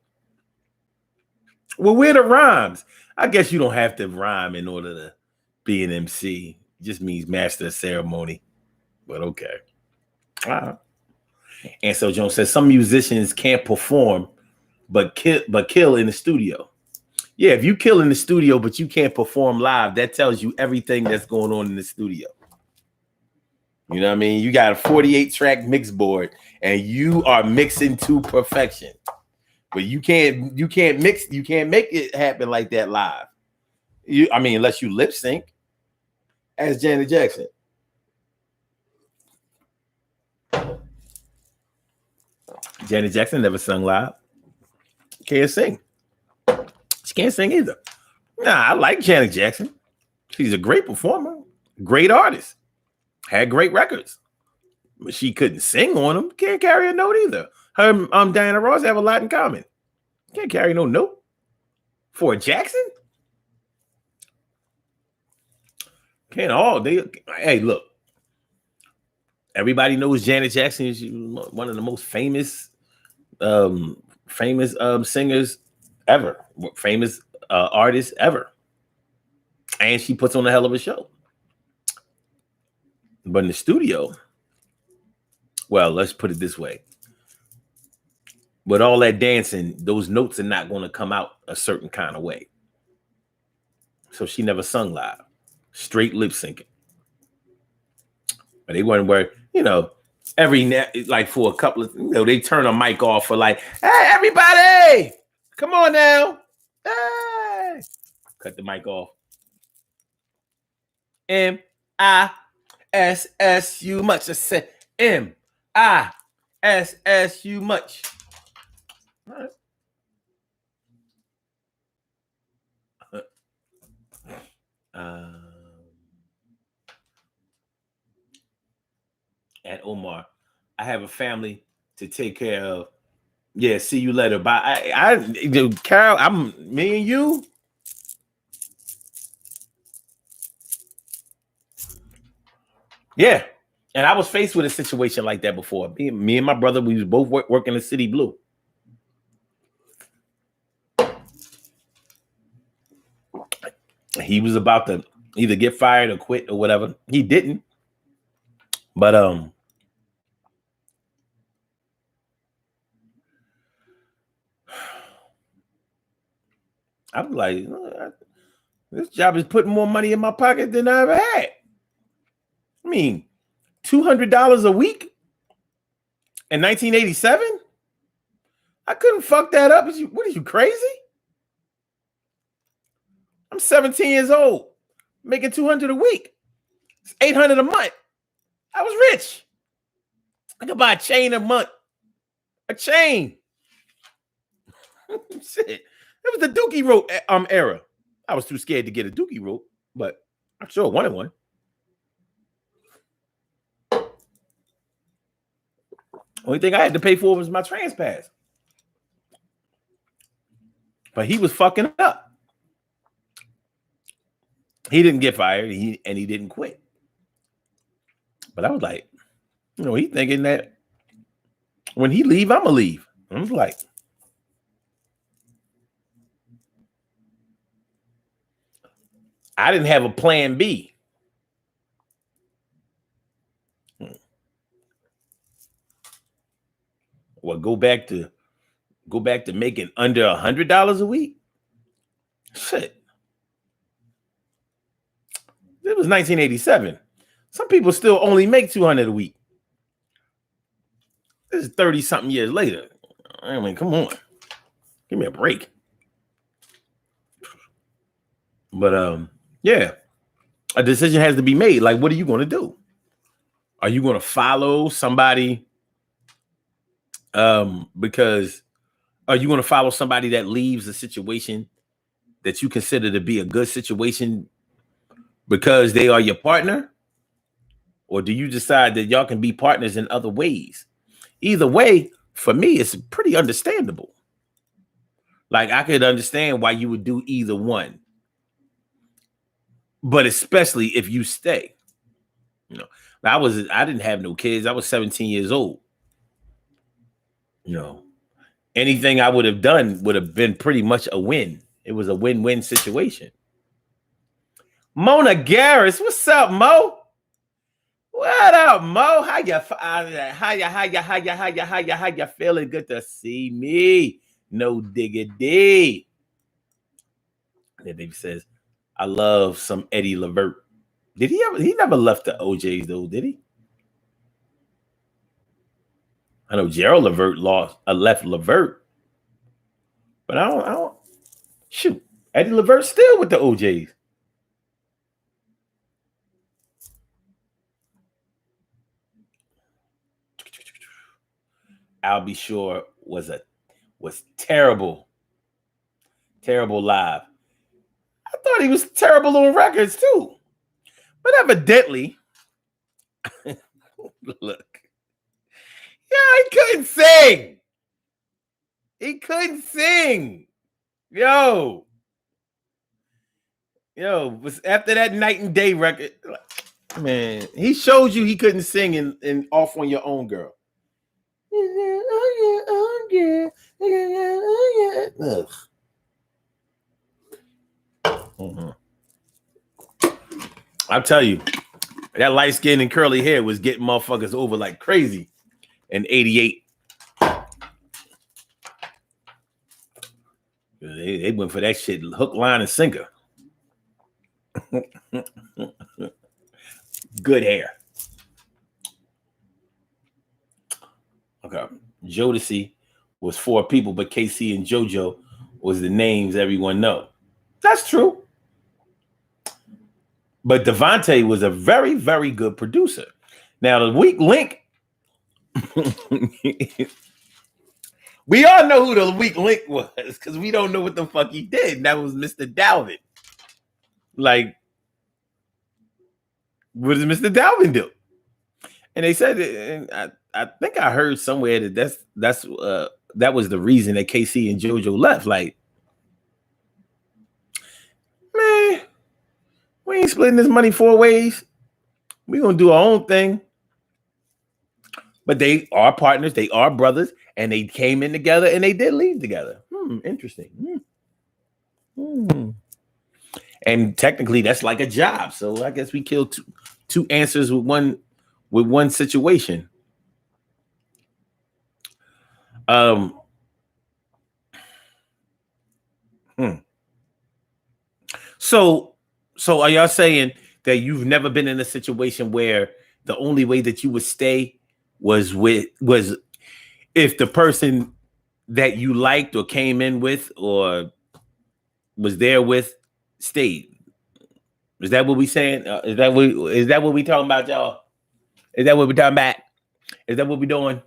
Well, where the rhymes? I guess you don't have to rhyme in order to be an MC. It just means master of ceremony. But okay. And so Jones says some musicians can't perform, but kill in the studio. Yeah, if you kill in the studio, but you can't perform live, that tells you everything that's going on in the studio. You know what I mean? You got a 48-track mix board, and you are mixing to perfection. But you can't make it happen like that live. Unless you lip sync. As Janet Jackson. Janet Jackson never sung live. Can't sing. She can't sing either. Nah, I like Janet Jackson. She's a great performer, great artist, had great records. But she couldn't sing on them. Can't carry a note either. Her Diana Ross have a lot in common. Can't carry no note. For Jackson? Can't all. Hey, look. Everybody knows Janet Jackson is one of the most famous singers ever, famous artists ever. And she puts on a hell of a show. But in the studio, well, let's put it this way. With all that dancing, those notes are not going to come out a certain kind of way. So she never sung live, straight lip syncing. But they weren't where, like for a couple of, they turn a mic off for like, hey, everybody, come on now. Hey. Cut the mic off. M-I-S-S-U much. I said M-I-S-S-U much. All right. And Omar, I have a family to take care of. Yeah, see you later. Bye. Carol, me and you. Yeah. And I was faced with a situation like that before. Me and my brother, we was both working at City Blue. He was about to either get fired or quit or whatever. He didn't. But I was like, this job is putting more money in my pocket than I ever had. I mean, $200 a week in 1987? I couldn't fuck that up. What are you, crazy? I'm 17 years old, making $200 a week. It's $800 a month. I was rich. I could buy a chain a month. A chain. Shit. It was the Dookie rope era. I was too scared to get a Dookie rope, but I sure wanted one. Only thing I had to pay for was my trans pass. But he was fucking up. He didn't get fired, he didn't quit. But I was like, he thinking that when he leave, I'm gonna leave. I was like, I didn't have a plan B. Well, go back to making under $100 a week. Shit. It was 1987. Some people still only make $200 a week. This is 30-something years later. I mean, come on. Give me a break. But yeah. A decision has to be made. Like, what are you going to do? Are you going to follow somebody? Because are you going to follow somebody that leaves a situation that you consider to be a good situation because they are your partner? Or do you decide that y'all can be partners in other ways? Either way, for me, it's pretty understandable. Like, I could understand why you would do either one. But especially if you stay. I didn't have no kids. I was 17 years old. Anything I would have done would have been pretty much a win. It was a win-win situation. Mona Garris, what's up, Mo? What up, Mo? How you feeling? Good to see me. No diggity. And then Dave says, I love some Eddie Levert. Did he ever? He never left the OJs though, did he? I know Gerald Levert left Levert, but I don't. Shoot, Eddie Levert still with the OJs. I'll Be Sure was terrible live. I thought he was terrible on records too, but evidently, look, Yeah, he couldn't sing. He couldn't sing. Yo, was after that Night and Day record, man, he showed you he couldn't sing in Off on Your Own, Girl. Ugh. Mm-hmm. I'll tell you, that light skin and curly hair was getting motherfuckers over like crazy in 88. They went for that shit hook, line, and sinker. Good hair. Okay. Jodeci was 4 people, but KC and JoJo was the names everyone know. That's true. But Devontae was a very, very good producer. Now, the weak link, we all know who the weak link was because we don't know what the fuck he did. And that was Mr. Dalvin. Like, what does Mr. Dalvin do? And they said, and I think I heard somewhere that that was the reason that KC and JoJo left. Like, man, we ain't splitting this money 4 ways. We gonna do our own thing. But they are partners, they are brothers, and they came in together and they did leave together. Interesting. And technically, that's like a job. So I guess we killed two answers with one situation. So are y'all saying that you've never been in a situation where the only way that you would stay was if the person that you liked or came in with or was there with stayed? Is that what we saying? Is that what we talking about, y'all? Is that what we talking about? Is that what we doing?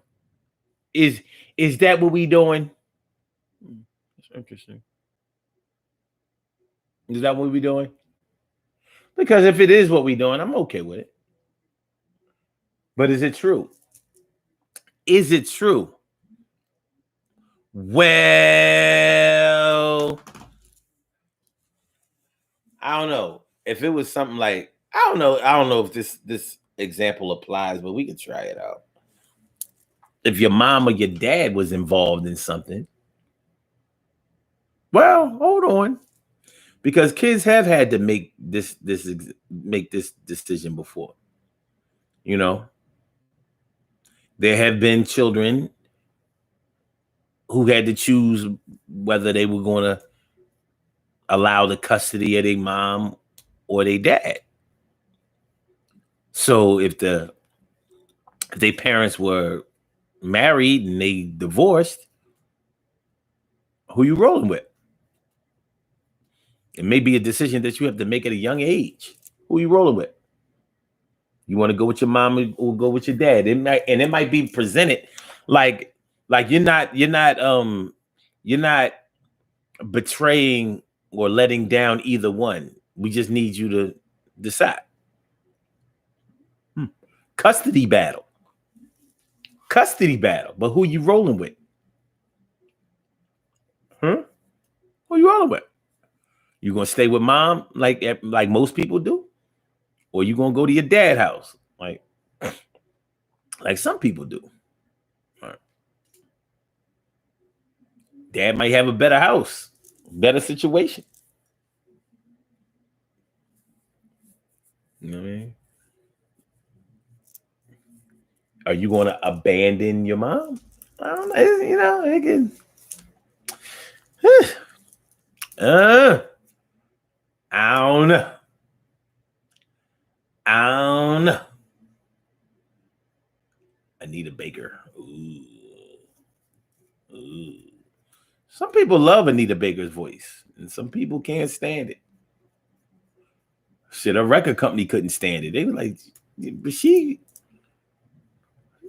Is that what we doing? That's interesting. Is that what we doing? Because if it is what we doing, I'm okay with it. But is it true? Is it true? Well, I don't know. If it was something like, I don't know if this example applies, but we can try it out. If your mom or your dad was involved in something, well, hold on. Because kids have had to make this decision before. You know, there have been children who had to choose whether they were going to allow the custody of their mom or their dad. So if their parents were married and they divorced, who you rolling with? It may be a decision that you have to make at a young age. Who you rolling with? You want to go with your mom or go with your dad? It might be presented like you're not betraying or letting down either one. We just need you to decide. Custody battle. But who you rolling with? Who you rolling with? You gonna stay with mom like most people do, or you gonna go to your dad's house like some people do? Right. Dad might have a better house, better situation. You know what I mean? Are you going to abandon your mom? I don't know. You know, it can. I don't know. Anita Baker. Ooh. Some people love Anita Baker's voice, and some people can't stand it. Shit, a record company couldn't stand it. They were like, but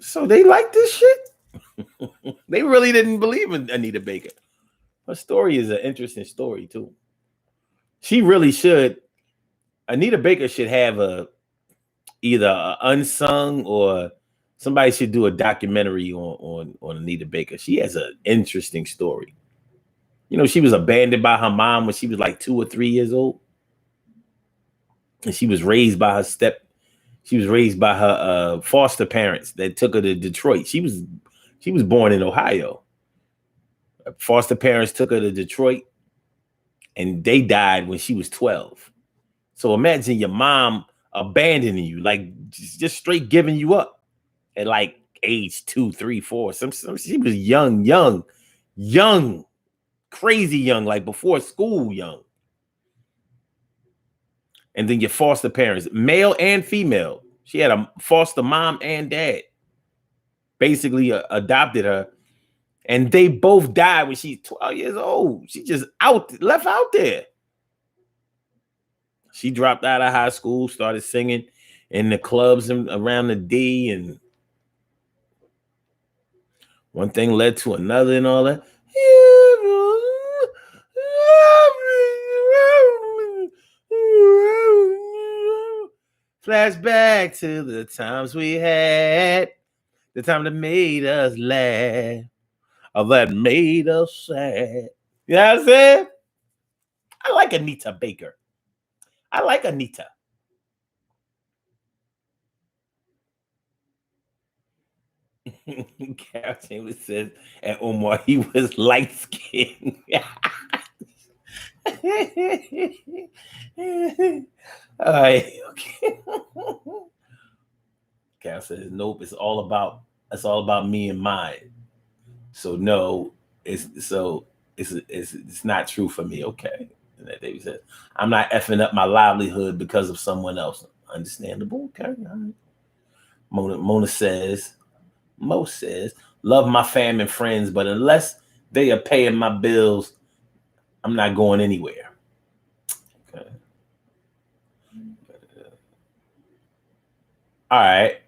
so they like this shit? They really didn't believe in Anita Baker. Her story is an interesting story, too. She really should. Anita Baker should have either an unsung or Somebody should do a documentary on Anita Baker. She has an interesting story. You know, she was abandoned by her mom when she was like 2 or 3 years old. And she was raised by her foster parents that took her to Detroit. She was born in Ohio. Foster parents took her to Detroit and they died when she was 12. So imagine your mom abandoning you, like just straight giving you up at like age 2, 3, 4. She was young, crazy young, like before school young. And then your foster parents, male and female. She had a foster mom and dad, basically adopted her. And they both died when she's 12 years old. She just left out there. She dropped out of high school, started singing in the clubs around the D, and one thing led to another and all that. Flashback to the times we had, the time that made us laugh, or that made us sad. You know what I'm saying? I like Anita Baker. I like Anita. Carol Chambers says, and Omar, he was light skinned. All right, okay. Carol says, nope, it's all about me and mine. So no, it's not true for me. Okay. And that David says, I'm not effing up my livelihood because of someone else. Understandable. Okay. All right. Mo says, love my fam and friends, but unless they are paying my bills, I'm not going anywhere. Okay. All right.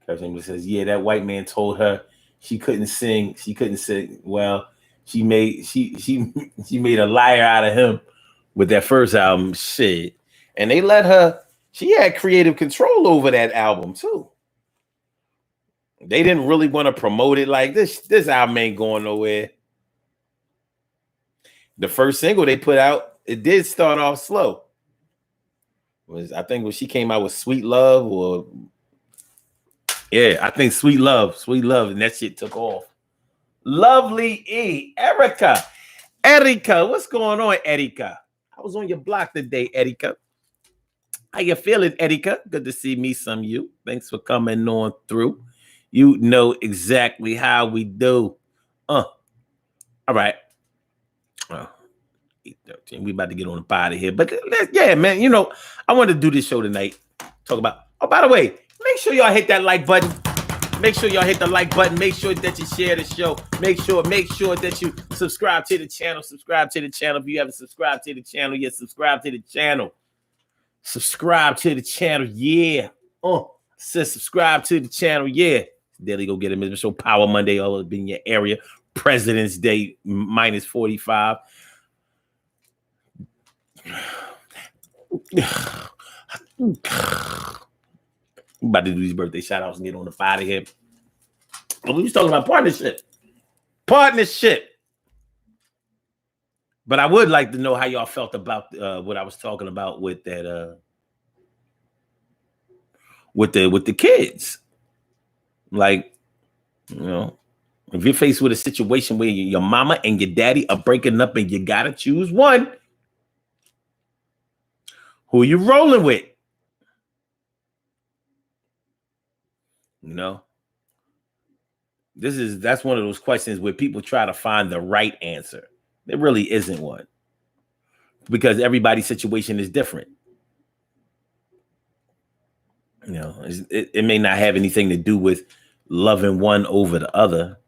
Captain says, yeah, that white man told her she couldn't sing. She couldn't sing. Well, she made a liar out of him with that first album. Shit. And they let her, she had creative control over that album too. They didn't really want to promote it like this. This album ain't going nowhere. The first single they put out, it did start off slow. I think when she came out with Sweet Love, or yeah, I think Sweet Love, and that shit took off. Lovely E, Erica, what's going on, Erica? I was on your block today, Erica. How you feeling, Erica? Good to see me, some you. Thanks for coming on through. You know exactly how we do. All right. We about to get on the pod here, but yeah, man. You know, I want to do this show tonight. Talk about. Oh, by the way, make sure y'all hit that like button. Make sure y'all hit the like button. Make sure that you share the show. Make sure that you subscribe to the channel. Subscribe to the channel. If you haven't subscribed to the channel yet, subscribe to the channel. Subscribe to the channel, yeah. Says subscribe to the channel, yeah. Daily Go Get It Show, Power Monday, all up in your area. President's Day minus 45. I'm about to do these birthday shout outs and get on the fire here. We was talking about partnership. But I would like to know how y'all felt about what I was talking about with that with the kids. Like, you know, if you're faced with a situation where your mama and your daddy are breaking up and you gotta choose one, who you rolling with? You know, that's one of those questions where people try to find the right answer. There really isn't one, because everybody's situation is different. You know, it may not have anything to do with loving one over the other.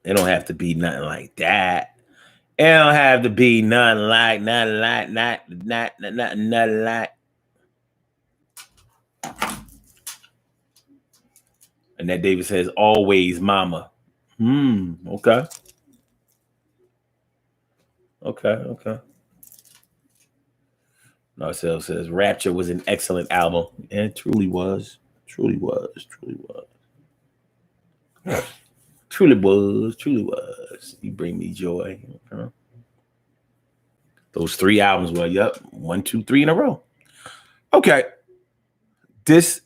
It don't have to be nothing like that. It don't have to be nothing like. And that David says, always mama. Okay. Marcel says Rapture was an excellent album. And it truly was. Truly was. Truly was. Truly was. Truly was. You bring me joy. Those 3 albums were, yep, 1, 2, 3 in a row. Okay. This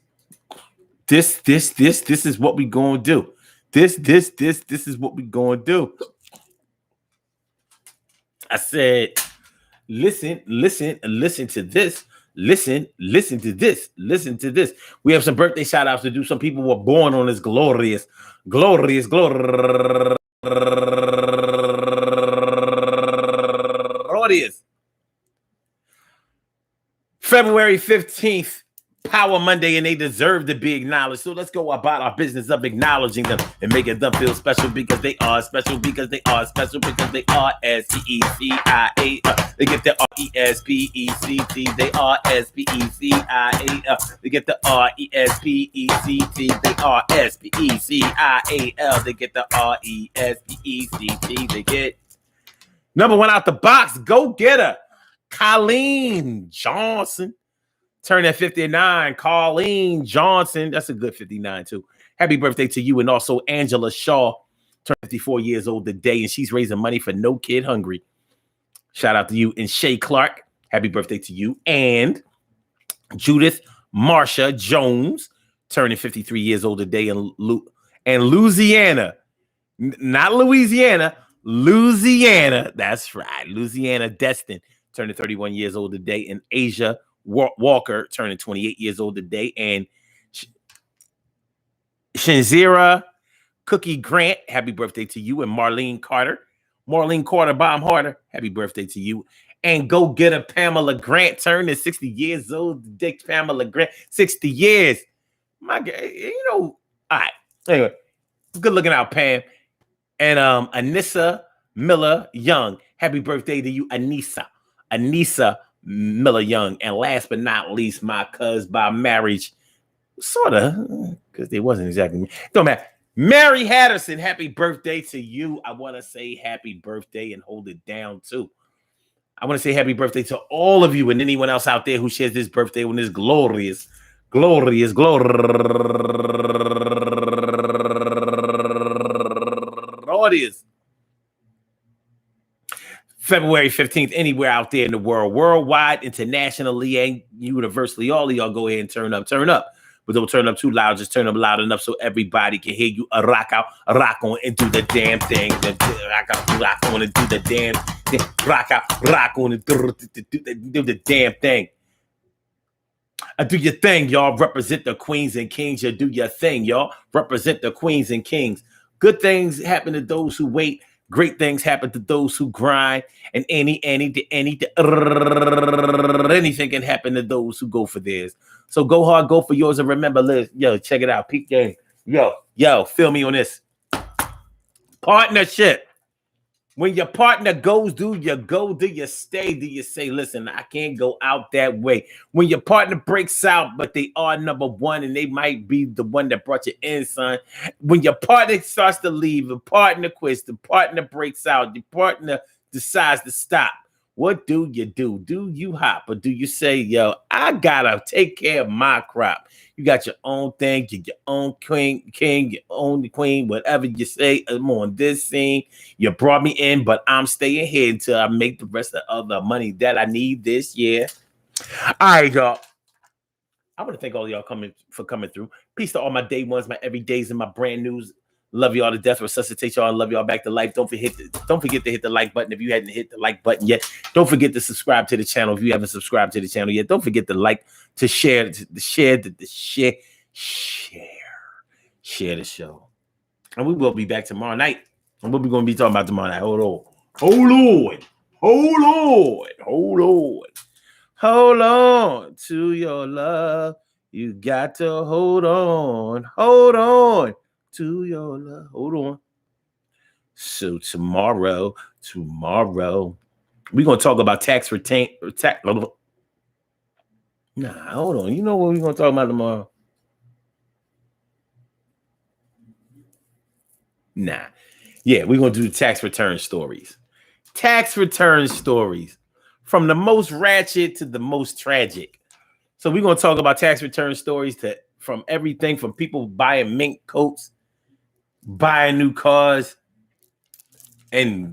is what we gonna do. This is what we gonna do. I said, listen to this. Listen to this. Listen to this. We have some birthday shout outs to do. Some people were born on this glorious February 15th, Power Monday, and they deserve to be acknowledged. So let's go about our business of acknowledging them and making them feel special because they are special, because they are special, because they are S-P-E-C-I-A. They get the R-E-S-P-E-C-T. They are S-P-E-C-I-A. They get the R-E-S-P-E-C-T. They are S-P-E-C-I-A-L. They get the R-E-S-P-E-C-T. They get number 1 out the box. Go get her. Colleen Johnson. Turning 59, Colleen Johnson. That's a good 59 too. Happy birthday to you. And also Angela Shaw, turned 54 years old today, and she's raising money for No Kid Hungry. Shout out to you. And Shay Clark, happy birthday to you. And Judith Marsha Jones, turning 53 years old today in Louisiana. Not Louisiana, Louisiana. That's right. Louisiana Destin, turning 31 years old today. And Asia Walker, turning 28 years old today. And Shinzira Cookie Grant, happy birthday to you. And Marlene Carter, Bomb Harder, happy birthday to you. And go get a Pamela Grant, turning 60 years old today. Pamela Grant, 60 years. My God, all right. Anyway, good looking out, Pam. And Anissa Miller Young, happy birthday to you, Anissa Miller Young. And last but not least, my cousin by marriage, sort of, because they wasn't exactly, don't matter. Mary Hatterson, happy birthday to you. I want to say happy birthday and hold it down too. I want to say happy birthday to all of you and anyone else out there who shares this birthday on this glorious February 15th, anywhere out there in the world, worldwide, internationally, and universally. All of y'all go ahead and turn up. But don't turn up too loud. Just turn up loud enough so everybody can hear you. Rock out, rock on, and do the damn thing. Rock out, rock on, and do the damn thing. Rock out, rock on, and do the damn thing. Do your thing, y'all. Represent the queens and kings. You do your thing, y'all. Represent the queens and kings. Good things happen to those who wait. Great things happen to those who grind. And anything can happen to those who go for theirs. So go hard, go for yours, and remember, yo, check it out. Peak game. Yo, feel me on this. Partnership. When your partner goes, do you go? Do you stay? Do you say, listen, I can't go out that way? When your partner breaks out, but they are number one and they might be the one that brought you in, son. When your partner starts to leave, the partner quits, the partner breaks out, the partner decides to stop. What do? Do you hop or do you say, yo, I gotta take care of my crop? You got your own thing, your own king, your own queen, whatever you say. I'm on this scene. You brought me in, but I'm staying here until I make the rest of the money that I need this year. All right, y'all. I want to thank all of y'all for coming through. Peace to all my day ones, my everydays, and my brand news. Love y'all to death. Resuscitate y'all and love y'all back to life. Don't forget to hit the like button if you hadn't hit the like button yet. Don't forget to subscribe to the channel if you haven't subscribed to the channel yet. Don't forget to like, to share the show. And we will be back tomorrow night. And what we're going to be talking about tomorrow night. Hold on to your love. You got to hold on to your love. Hold on. So tomorrow, we're going to talk about tax retain. Nah, hold on. You know what we're going to talk about tomorrow? Nah. Yeah, we're going to do tax return stories. Tax return stories from the most ratchet to the most tragic. So we're gonna talk about tax return stories from everything from people buying mink coats, buying new cars, and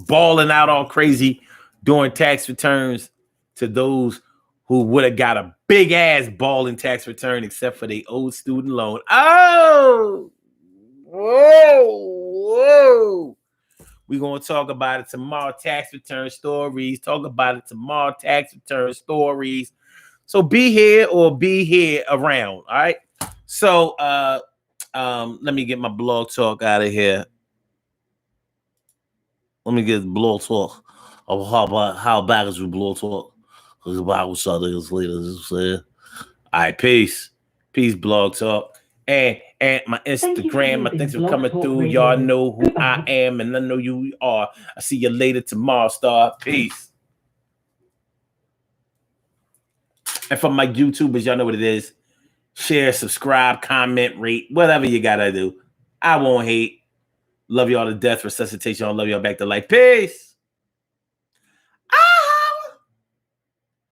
balling out all crazy doing tax returns, to those who would have got a big ass balling tax return except for the old student loan. Oh, whoa. We're going to talk about it tomorrow. Tax return stories. Talk about it tomorrow. Tax return stories. So be here or be here around. All right. So let me get my blog talk out of here. Let me get blog talk. How bad is your blog talk? About something later. All right, peace. Peace, blog talk. And my Instagram, my things are coming through. Y'all know who I am, and I know you are. I see you later tomorrow, Star. Peace. And for my YouTubers, y'all know what it is. Share, subscribe, comment, rate, whatever you gotta do. I won't hate. Love y'all to death. Resuscitation. I love y'all back to life. Peace.